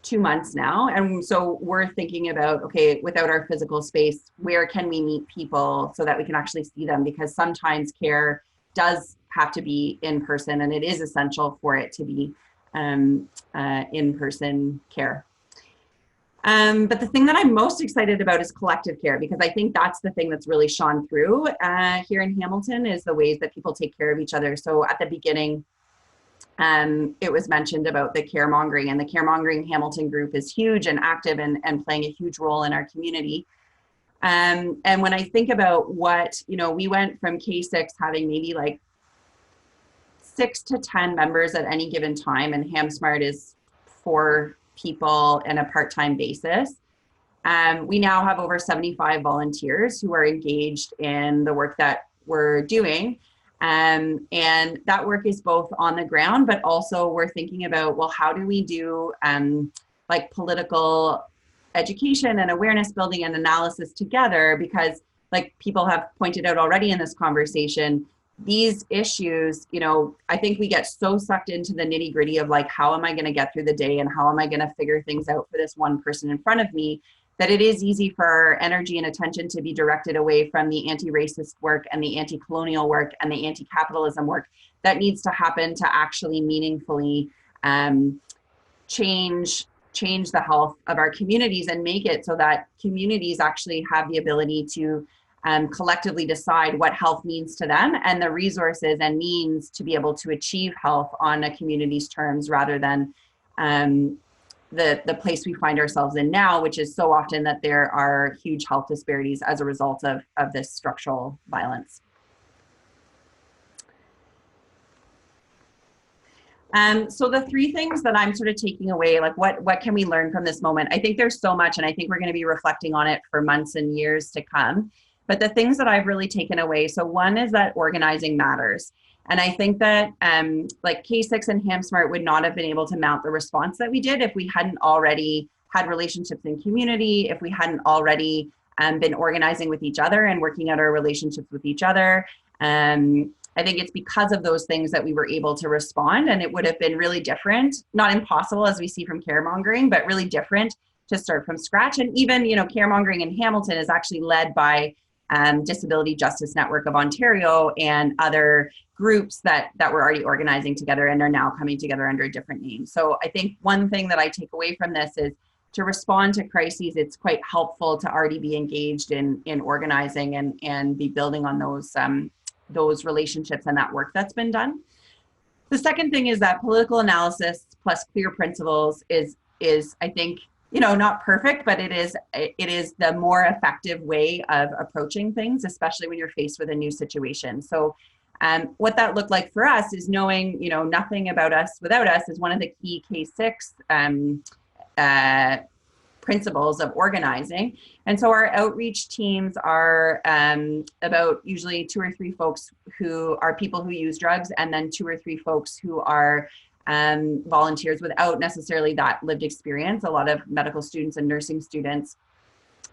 2 months now. And so we're thinking about, okay, without our physical space, where can we meet people so that we can actually see them? Because sometimes care does have to be in person, and it is essential for it to be in-person care. But the thing that I'm most excited about is collective care, because I think that's the thing that's really shone through here in Hamilton, is the ways that people take care of each other. So at the beginning, it was mentioned about the caremongering, and the caremongering Hamilton group is huge and active and playing a huge role in our community. And when I think about what, we went from K6 having maybe like 6 to 10 members at any given time, and HamSmart is 4 people on a part-time basis. We now have over 75 volunteers who are engaged in the work that we're doing. And that work is both on the ground, but also we're thinking about, well, how do we do like political education and awareness building and analysis together? Because like people have pointed out already in this conversation, these issues, you know, I think we get so sucked into the nitty gritty of like, how am I going to get through the day and how am I going to figure things out for this one person in front of me, that it is easy for our energy and attention to be directed away from the anti-racist work and the anti-colonial work and the anti-capitalism work that needs to happen to actually meaningfully change the health of our communities and make it so that communities actually have the ability to collectively decide what health means to them and the resources and means to be able to achieve health on a community's terms, rather than the place we find ourselves in now, which is so often that there are huge health disparities as a result of this structural violence. So the three things that I'm sort of taking away, like what can we learn from this moment? I think there's so much, and I think we're going to be reflecting on it for months and years to come. But the things that I've really taken away, so one is that organizing matters. And I think that like K6 and HamSmart would not have been able to mount the response that we did if we hadn't already had relationships in community, if we hadn't already been organizing with each other and working out our relationships with each other. I think it's because of those things that we were able to respond, and it would have been really different, not impossible as we see from caremongering, but really different to start from scratch. And even, you know, caremongering in Hamilton is actually led by Disability Justice Network of Ontario and other groups that were already organizing together and are now coming together under a different name. So I think one thing that I take away from this is to respond to crises, it's quite helpful to already be engaged in organizing and be building on those relationships and that work that's been done. The second thing is that political analysis plus clear principles is I think, you know, not perfect, but it is the more effective way of approaching things, especially when you're faced with a new situation. So what that looked like for us is knowing, you know, nothing about us without us is one of the key K6 principles of organizing. And so our outreach teams are about usually 2 or 3 folks who are people who use drugs, and then 2 or 3 folks who are volunteers without necessarily that lived experience, a lot of medical students and nursing students.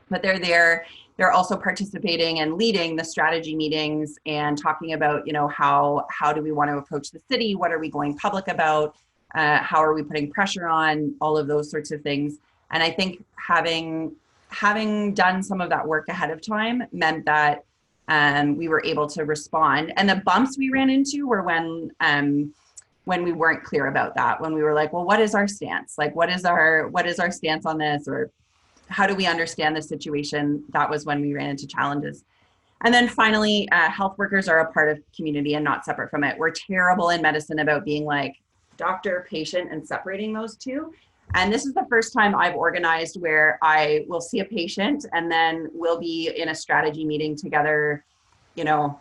But they're there, they're also participating and leading the strategy meetings and talking about, you know, how do we want to approach the city? What are we going public about? How are we putting pressure on? All of those sorts of things. And I think having done some of that work ahead of time meant that we were able to respond. And the bumps we ran into were when we weren't clear about that, when we were like, well, what is our stance? Like, what is our stance on this? Or how do we understand the situation? That was when we ran into challenges. And then finally, health workers are a part of community and not separate from it. We're terrible in medicine about being like doctor, patient, and separating those two. And this is the first time I've organized where I will see a patient and then we'll be in a strategy meeting together, you know,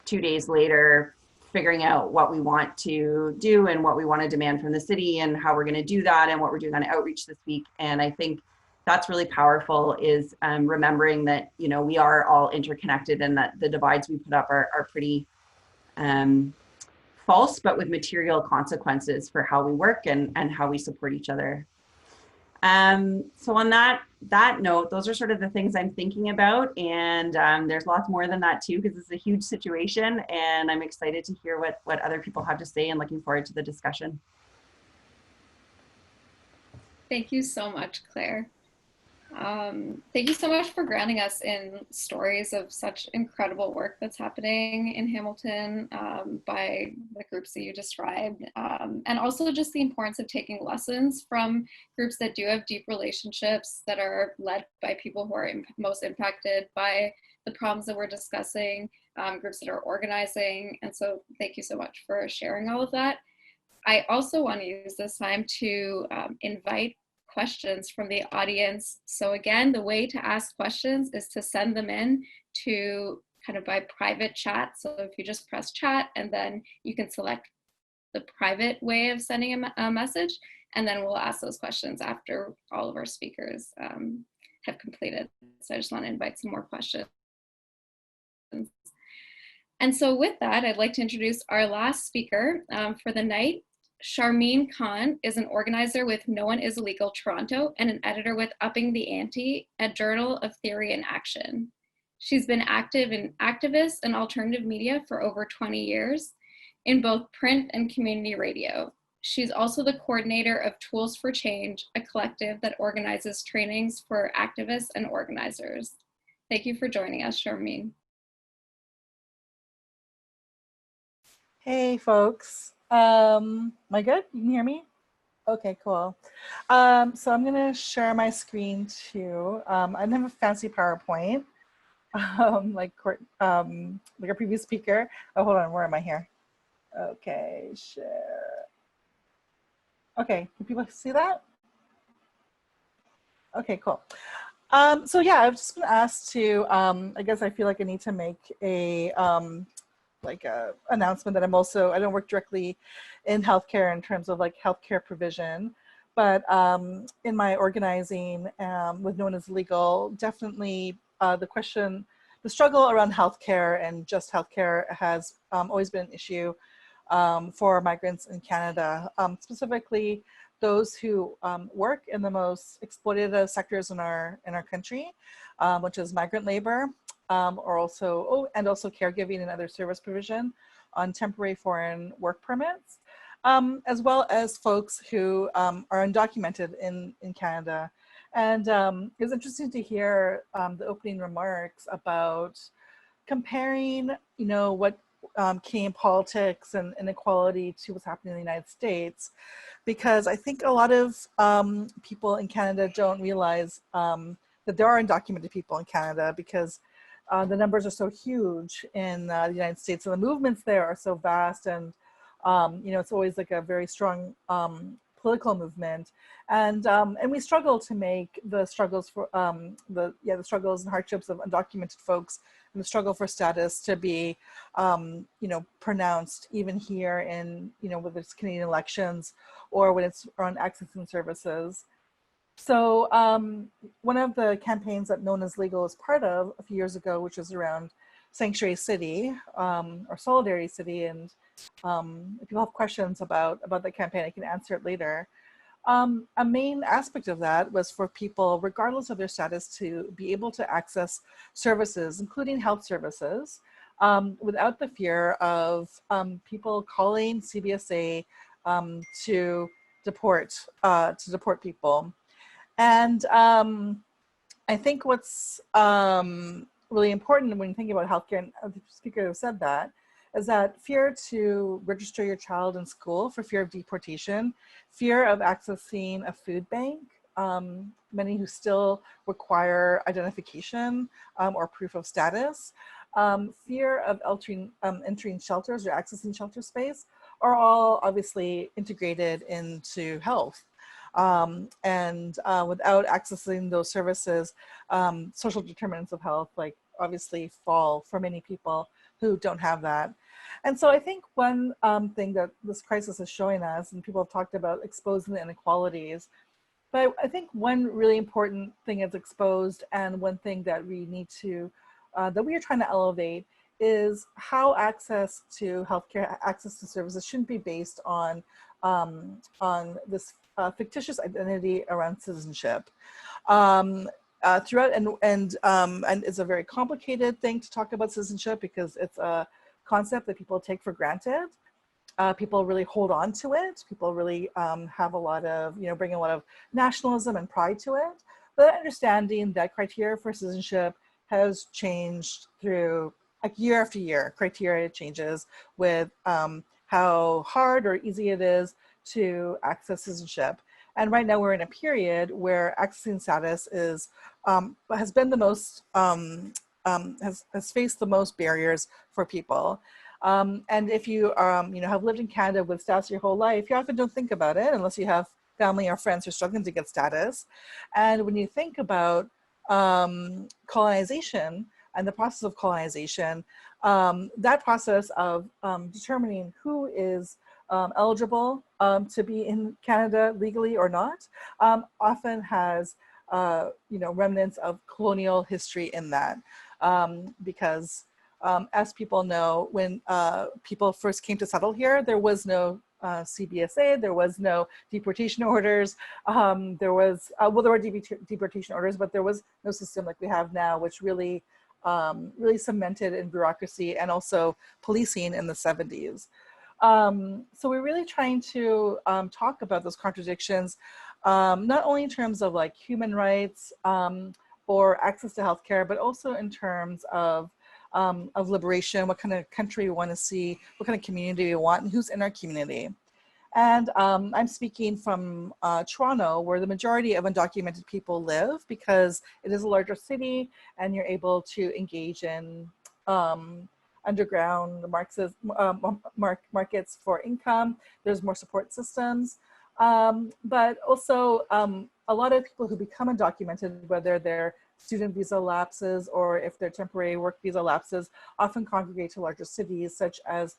2 days later, figuring out what we want to do and what we want to demand from the city and how we're going to do that and what we're doing on outreach this week. And I think that's really powerful, is remembering that, you know, we are all interconnected and that the divides we put up are pretty false, but with material consequences for how we work and how we support each other. So on that note, those are sort of the things I'm thinking about. And there's lots more than that too, because it's a huge situation and I'm excited to hear what other people have to say and looking forward to the discussion. Thank you so much, Claire. Thank you so much for grounding us in stories of such incredible work that's happening in Hamilton by the groups that you described, and also just the importance of taking lessons from groups that do have deep relationships, that are led by people who are most impacted by the problems that we're discussing, groups that are organizing. And so thank you so much for sharing all of that. I also want to use this time to invite questions from the audience. So again, the way to ask questions is to send them in to kind of by private chat. So if you just press chat and then you can select the private way of sending a message, and then we'll ask those questions after all of our speakers have completed. So I just want to invite some more questions. And so with that, I'd like to introduce our last speaker for the night. Sharmeen Khan is an organizer with No One Is Illegal Toronto and an editor with Upping the Ante, a journal of theory and action. She's been active in activist and alternative media for over 20 years in both print and community radio. She's also the coordinator of Tools for Change, a collective that organizes trainings for activists and organizers. Thank you for joining us, Sharmeen. Hey folks, am I good? You can hear me? Okay, cool. So I'm gonna share my screen too. I don't have a fancy PowerPoint, like our previous speaker. Oh, hold on, where am I here? Okay, share. Okay, can people see that? Okay, cool. So yeah, I've just been asked to, I guess I feel like I need to make a, like a announcement that I don't work directly in healthcare in terms of like healthcare provision, but in my organizing with No One Is Legal, definitely the struggle around healthcare and just healthcare has always been an issue for migrants in Canada, specifically those who work in the most exploitative sectors in our country, which is migrant labor, or also caregiving and other service provision on temporary foreign work permits, as well as folks who are undocumented in Canada. And it was interesting to hear the opening remarks about comparing, you know, what Canadian politics and inequality to what's happening in the United States, because I think a lot of people in Canada don't realize that there are undocumented people in Canada, because the numbers are so huge in the United States, and the movements there are so vast, and you know, it's always like a very strong political movement, and we struggle to make the struggles for the struggles and hardships of undocumented folks and the struggle for status to be you know, pronounced even here in, you know, whether it's Canadian elections or when it's on accessing services. So one of the campaigns that No One Is Legal is part of a few years ago, which was around Sanctuary City or Solidarity City, and if you have questions about the campaign, I can answer it later. A main aspect of that was for people, regardless of their status, to be able to access services, including health services, without the fear of people calling CBSA to deport people. And I think what's really important when you think about healthcare, and the speaker who said that, is that fear to register your child in school for fear of deportation, fear of accessing a food bank, many who still require identification or proof of status, fear of entering shelters or accessing shelter space, are all obviously integrated into health. And without accessing those services, social determinants of health, like, obviously fall for many people who don't have that. And so I think one thing that this crisis is showing us, and people have talked about exposing the inequalities, but I think one really important thing is exposed, and one thing that we need to, that we are trying to elevate, is how access to healthcare, access to services shouldn't be based on this fictitious identity around citizenship. Throughout, and it's a very complicated thing to talk about citizenship, because it's a concept that people take for granted. People really hold on to it. People really have a lot of, you know, bring a lot of nationalism and pride to it. But understanding that criteria for citizenship has changed through, like, year after year. Criteria changes with how hard or easy it is to access citizenship. And right now we're in a period where accessing status is has been the most has faced the most barriers for people. And if you you know, have lived in Canada with status your whole life, you often don't think about it unless you have family or friends who are struggling to get status. And when you think about colonization and the process of colonization, that process of determining who is eligible to be in Canada legally or not, often has you know, remnants of colonial history in that, because as people know, when people first came to settle here, there was no CBSA, there was no deportation orders. There were deportation orders, but there was no system like we have now, which really, really cemented in bureaucracy and also policing in the 70s. So we're really trying to talk about those contradictions, not only in terms of like human rights or access to healthcare, but also in terms of liberation, what kind of country we want to see, what kind of community we want, and who's in our community. And I'm speaking from Toronto, where the majority of undocumented people live, because it is a larger city and you're able to engage in underground markets for income. There's more support systems. But also a lot of people who become undocumented, whether they're student visa lapses or if they're temporary work visa lapses, often congregate to larger cities such as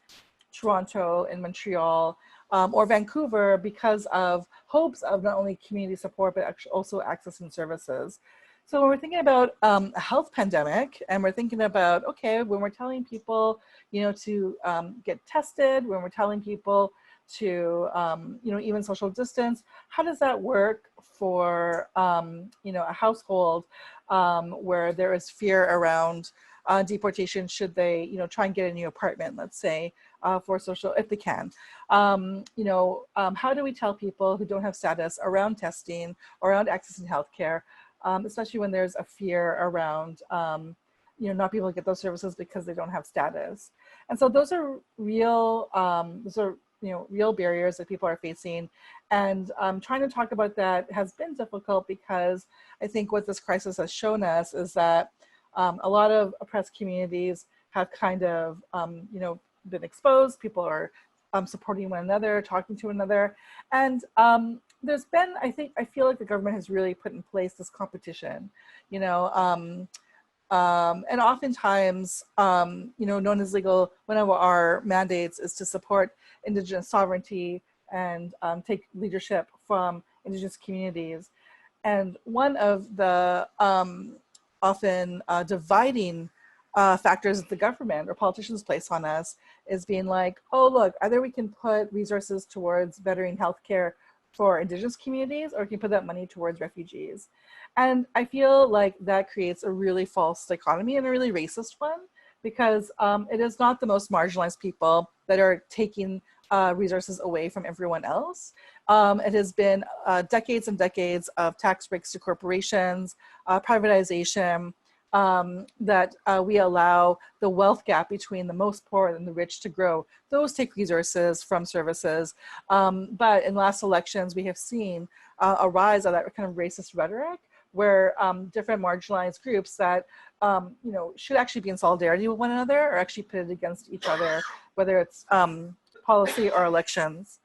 Toronto and Montreal or Vancouver because of hopes of not only community support, but actually also accessing services. So when we're thinking about a health pandemic, and we're thinking about, okay, when we're telling people, to get tested, when we're telling people to, even social distance, how does that work for, a household where there is fear around deportation should they, try and get a new apartment, let's say, for social, if they can. How do we tell people who don't have status around testing, around accessing healthcare, especially when there's a fear around, not being able to get those services because they don't have status. And so those are real, real barriers that people are facing. And trying to talk about that has been difficult because I think what this crisis has shown us is that a lot of oppressed communities have kind of, been exposed. People are supporting one another, talking to one another. And there's been, I feel like the government has really put in place this competition, and oftentimes, known as legal, one of our mandates is to support Indigenous sovereignty and take leadership from Indigenous communities. And one of the often dividing factors that the government or politicians place on us is being like, oh, look, either we can put resources towards bettering healthcare for Indigenous communities, or we can put that money towards refugees. And I feel like that creates a really false dichotomy and a really racist one, because it is not the most marginalized people that are taking resources away from everyone else. It has been decades and decades of tax breaks to corporations, privatization, that we allow the wealth gap between the most poor and the rich to grow. Those take resources from services. But in last elections, we have seen a rise of that kind of racist rhetoric where different marginalized groups that should actually be in solidarity with one another are actually pitted against each other, whether it's policy or elections.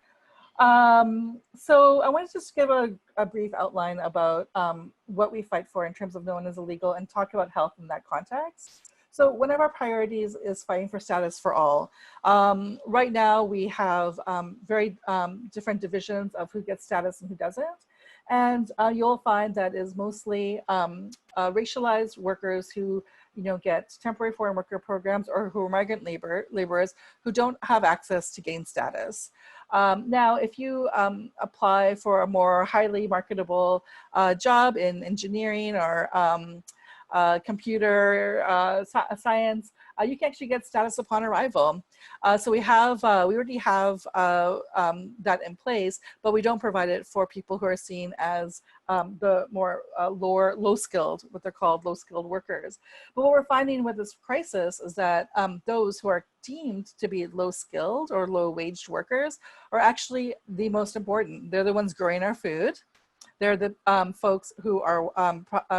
So I wanted to just give a brief outline about what we fight for in terms of known as illegal and talk about health in that context. So one of our priorities is fighting for status for all. Right now we have very different divisions of who gets status and who doesn't. And you'll find that is mostly racialized workers who get temporary foreign worker programs or who are migrant laborers who don't have access to gain status. Now, if you apply for a more highly marketable job in engineering or computer science, you can actually get status upon arrival. So we already have that in place, but we don't provide it for people who are seen as the more low-skilled, what they're called low-skilled workers. But what we're finding with this crisis is that those who are deemed to be low-skilled or low-waged workers are actually the most important. They're the ones growing our food. They're the folks who are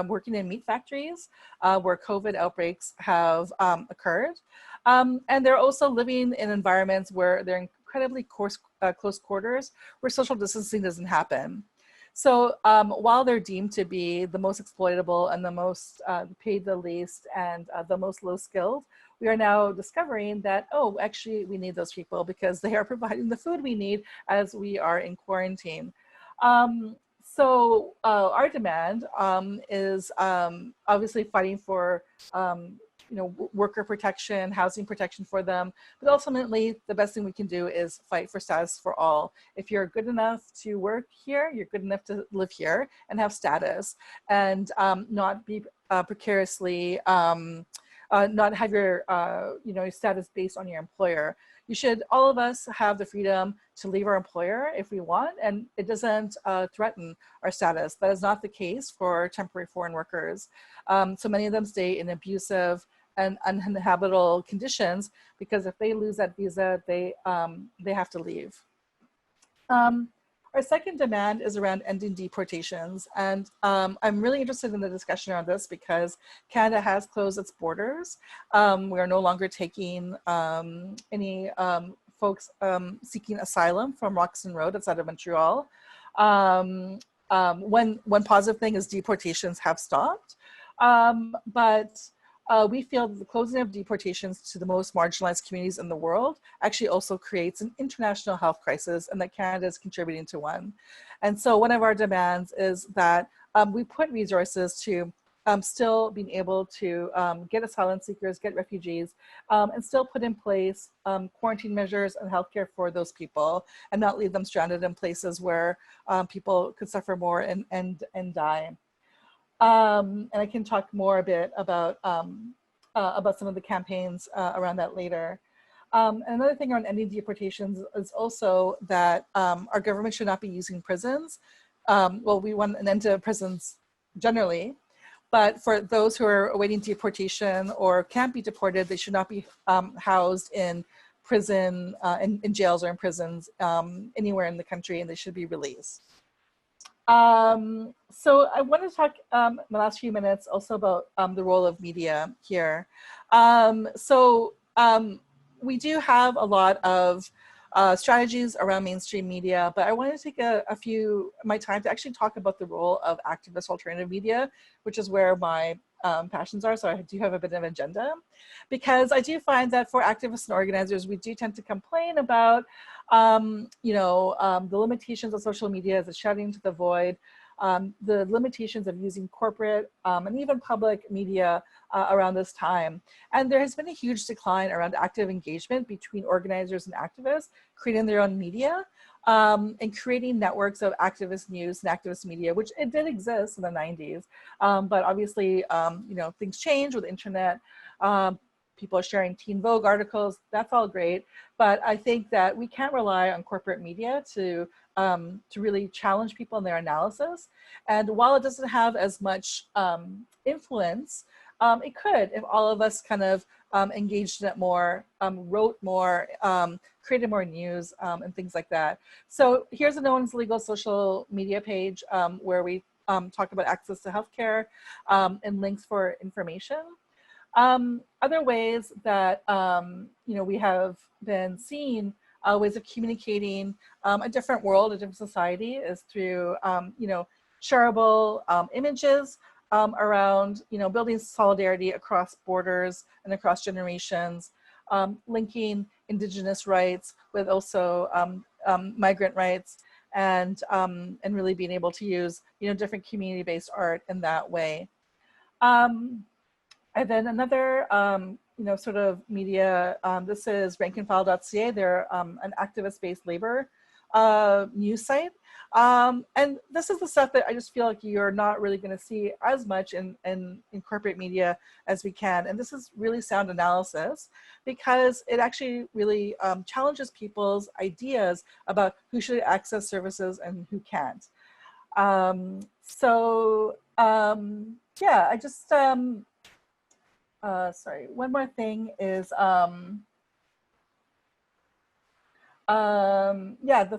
working in meat factories where COVID outbreaks have occurred. And they're also living in environments where they're incredibly close quarters where social distancing doesn't happen. So while they're deemed to be the most exploitable and the most paid the least and the most low skilled, we are now discovering that, oh, actually we need those people because they are providing the food we need as we are in quarantine. So our demand is obviously fighting for worker protection, housing protection for them. But ultimately, the best thing we can do is fight for status for all. If you're good enough to work here, you're good enough to live here and have status, and not be precariously, not have your status based on your employer. All of us have the freedom to leave our employer if we want, and it doesn't threaten our status. That is not the case for temporary foreign workers. So many of them stay in abusive and uninhabitable conditions because if they lose that visa, they have to leave. Our second demand is around ending deportations. And I'm really interested in the discussion around this because Canada has closed its borders. We are no longer taking any folks seeking asylum from Roxton Road outside of Montreal. One positive thing is deportations have stopped. But we feel that the closing of deportations to the most marginalized communities in the world actually also creates an international health crisis, and that Canada is contributing to one. And so one of our demands is that we put resources to still being able to get asylum seekers, get refugees, and still put in place quarantine measures and healthcare for those people, and not leave them stranded in places where people could suffer more and die. And I can talk more a bit about some of the campaigns around that later. And another thing around ending deportations is also that our government should not be using prisons. Well, we want an end to prisons generally, but for those who are awaiting deportation or can't be deported, they should not be housed in prison, in jails or in prisons anywhere in the country, and they should be released. So I want to talk the last few minutes also about the role of media here. We do have a lot of strategies around mainstream media, but I want to take my time to actually talk about the role of activist alternative media, which is where my passions are. So I do have a bit of an agenda, because I do find that for activists and organizers, we do tend to complain about the limitations of social media as it's shouting into the void, the limitations of using corporate and even public media around this time. And there has been a huge decline around active engagement between organizers and activists creating their own media and creating networks of activist news and activist media, which it did exist in the 90s. But obviously, things change with the internet. People are sharing Teen Vogue articles, that's all great. But I think that we can't rely on corporate media to really challenge people in their analysis. And while it doesn't have as much influence, it could if all of us kind of engaged in it more, wrote more, created more news and things like that. So here's a No One's Legal social media page where we talk about access to healthcare and links for information. Other ways that we have been seeing ways of communicating a different world, a different society is through shareable images around building solidarity across borders and across generations, linking Indigenous rights with also migrant rights, and really being able to use different community-based art in that way. And then another, sort of media, this is rankandfile.ca. They're an activist-based labor news site. And this is the stuff that I just feel like you're not really going to see as much in corporate media as we can. And this is really sound analysis because it actually really challenges people's ideas about who should access services and who can't. Yeah, I just... sorry, one more thing is, the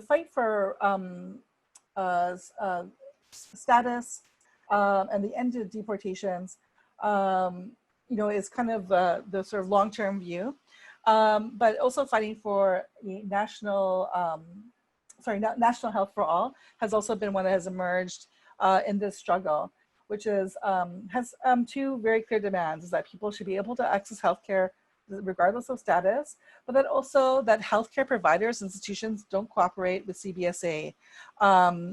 fight for status and the end of deportations, is kind of the sort of long-term view, but also fighting for the national health for all has also been one that has emerged in this struggle, which is has two very clear demands: is that people should be able to access healthcare regardless of status, but that also that healthcare providers, institutions don't cooperate with CBSA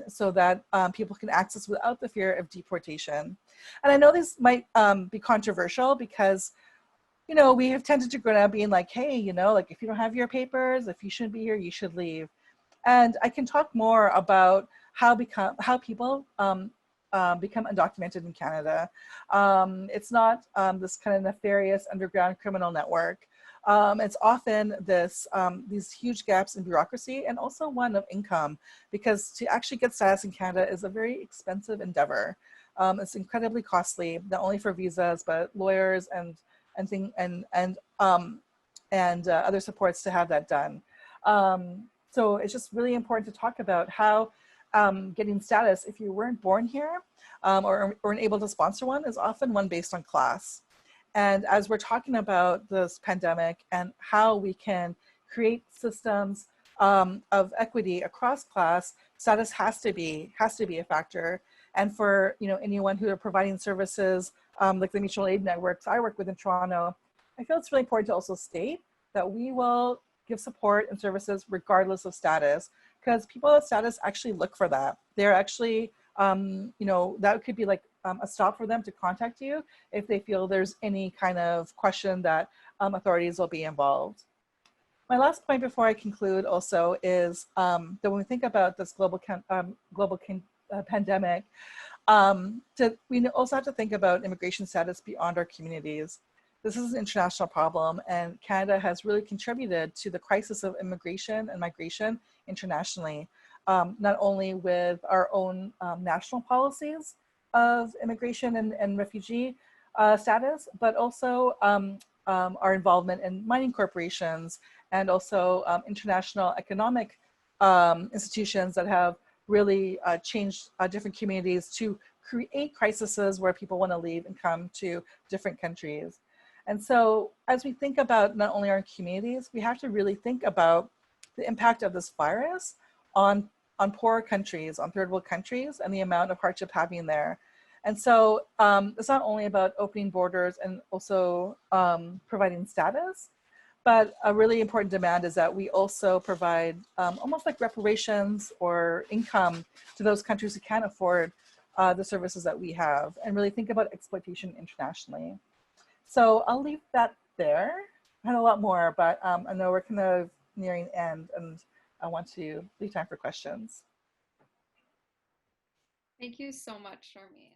so that people can access without the fear of deportation. And I know this might be controversial because you know, we have tended to grow up being like, hey, you know, like if you don't have your papers, if you shouldn't be here, you should leave. And I can talk more about how people become undocumented in Canada. It's not this kind of nefarious underground criminal network. It's often these huge gaps in bureaucracy and also one of income, because to actually get status in Canada is a very expensive endeavor. It's incredibly costly, not only for visas, but lawyers and other supports to have that done. So it's just really important to talk about how getting status, if you weren't born here or weren't able to sponsor one, is often one based on class. And as we're talking about this pandemic and how we can create systems of equity across class, status has to be a factor. And for anyone who are providing services like the mutual aid networks I work with in Toronto, I feel it's really important to also state that we will give support and services regardless of status, because people with status actually look for that. They're actually, that could be like a stop for them to contact you if they feel there's any kind of question that authorities will be involved. My last point before I conclude also is that when we think about this global pandemic, we also have to think about immigration status beyond our communities. This is an international problem, and Canada has really contributed to the crisis of immigration and migration internationally, not only with our own national policies of immigration and refugee status, but also our involvement in mining corporations and also international economic institutions that have really changed different communities to create crises where people want to leave and come to different countries. And so as we think about not only our communities, we have to really think about the impact of this virus on poorer countries, on third world countries, and the amount of hardship having there. And so it's not only about opening borders and also providing status, but a really important demand is that we also provide almost like reparations or income to those countries who can't afford the services that we have, and really think about exploitation internationally. So I'll leave that there. I had a lot more, but I know we're kind of nearing the end, and I want to leave time for questions. Thank you so much, Sharmeen.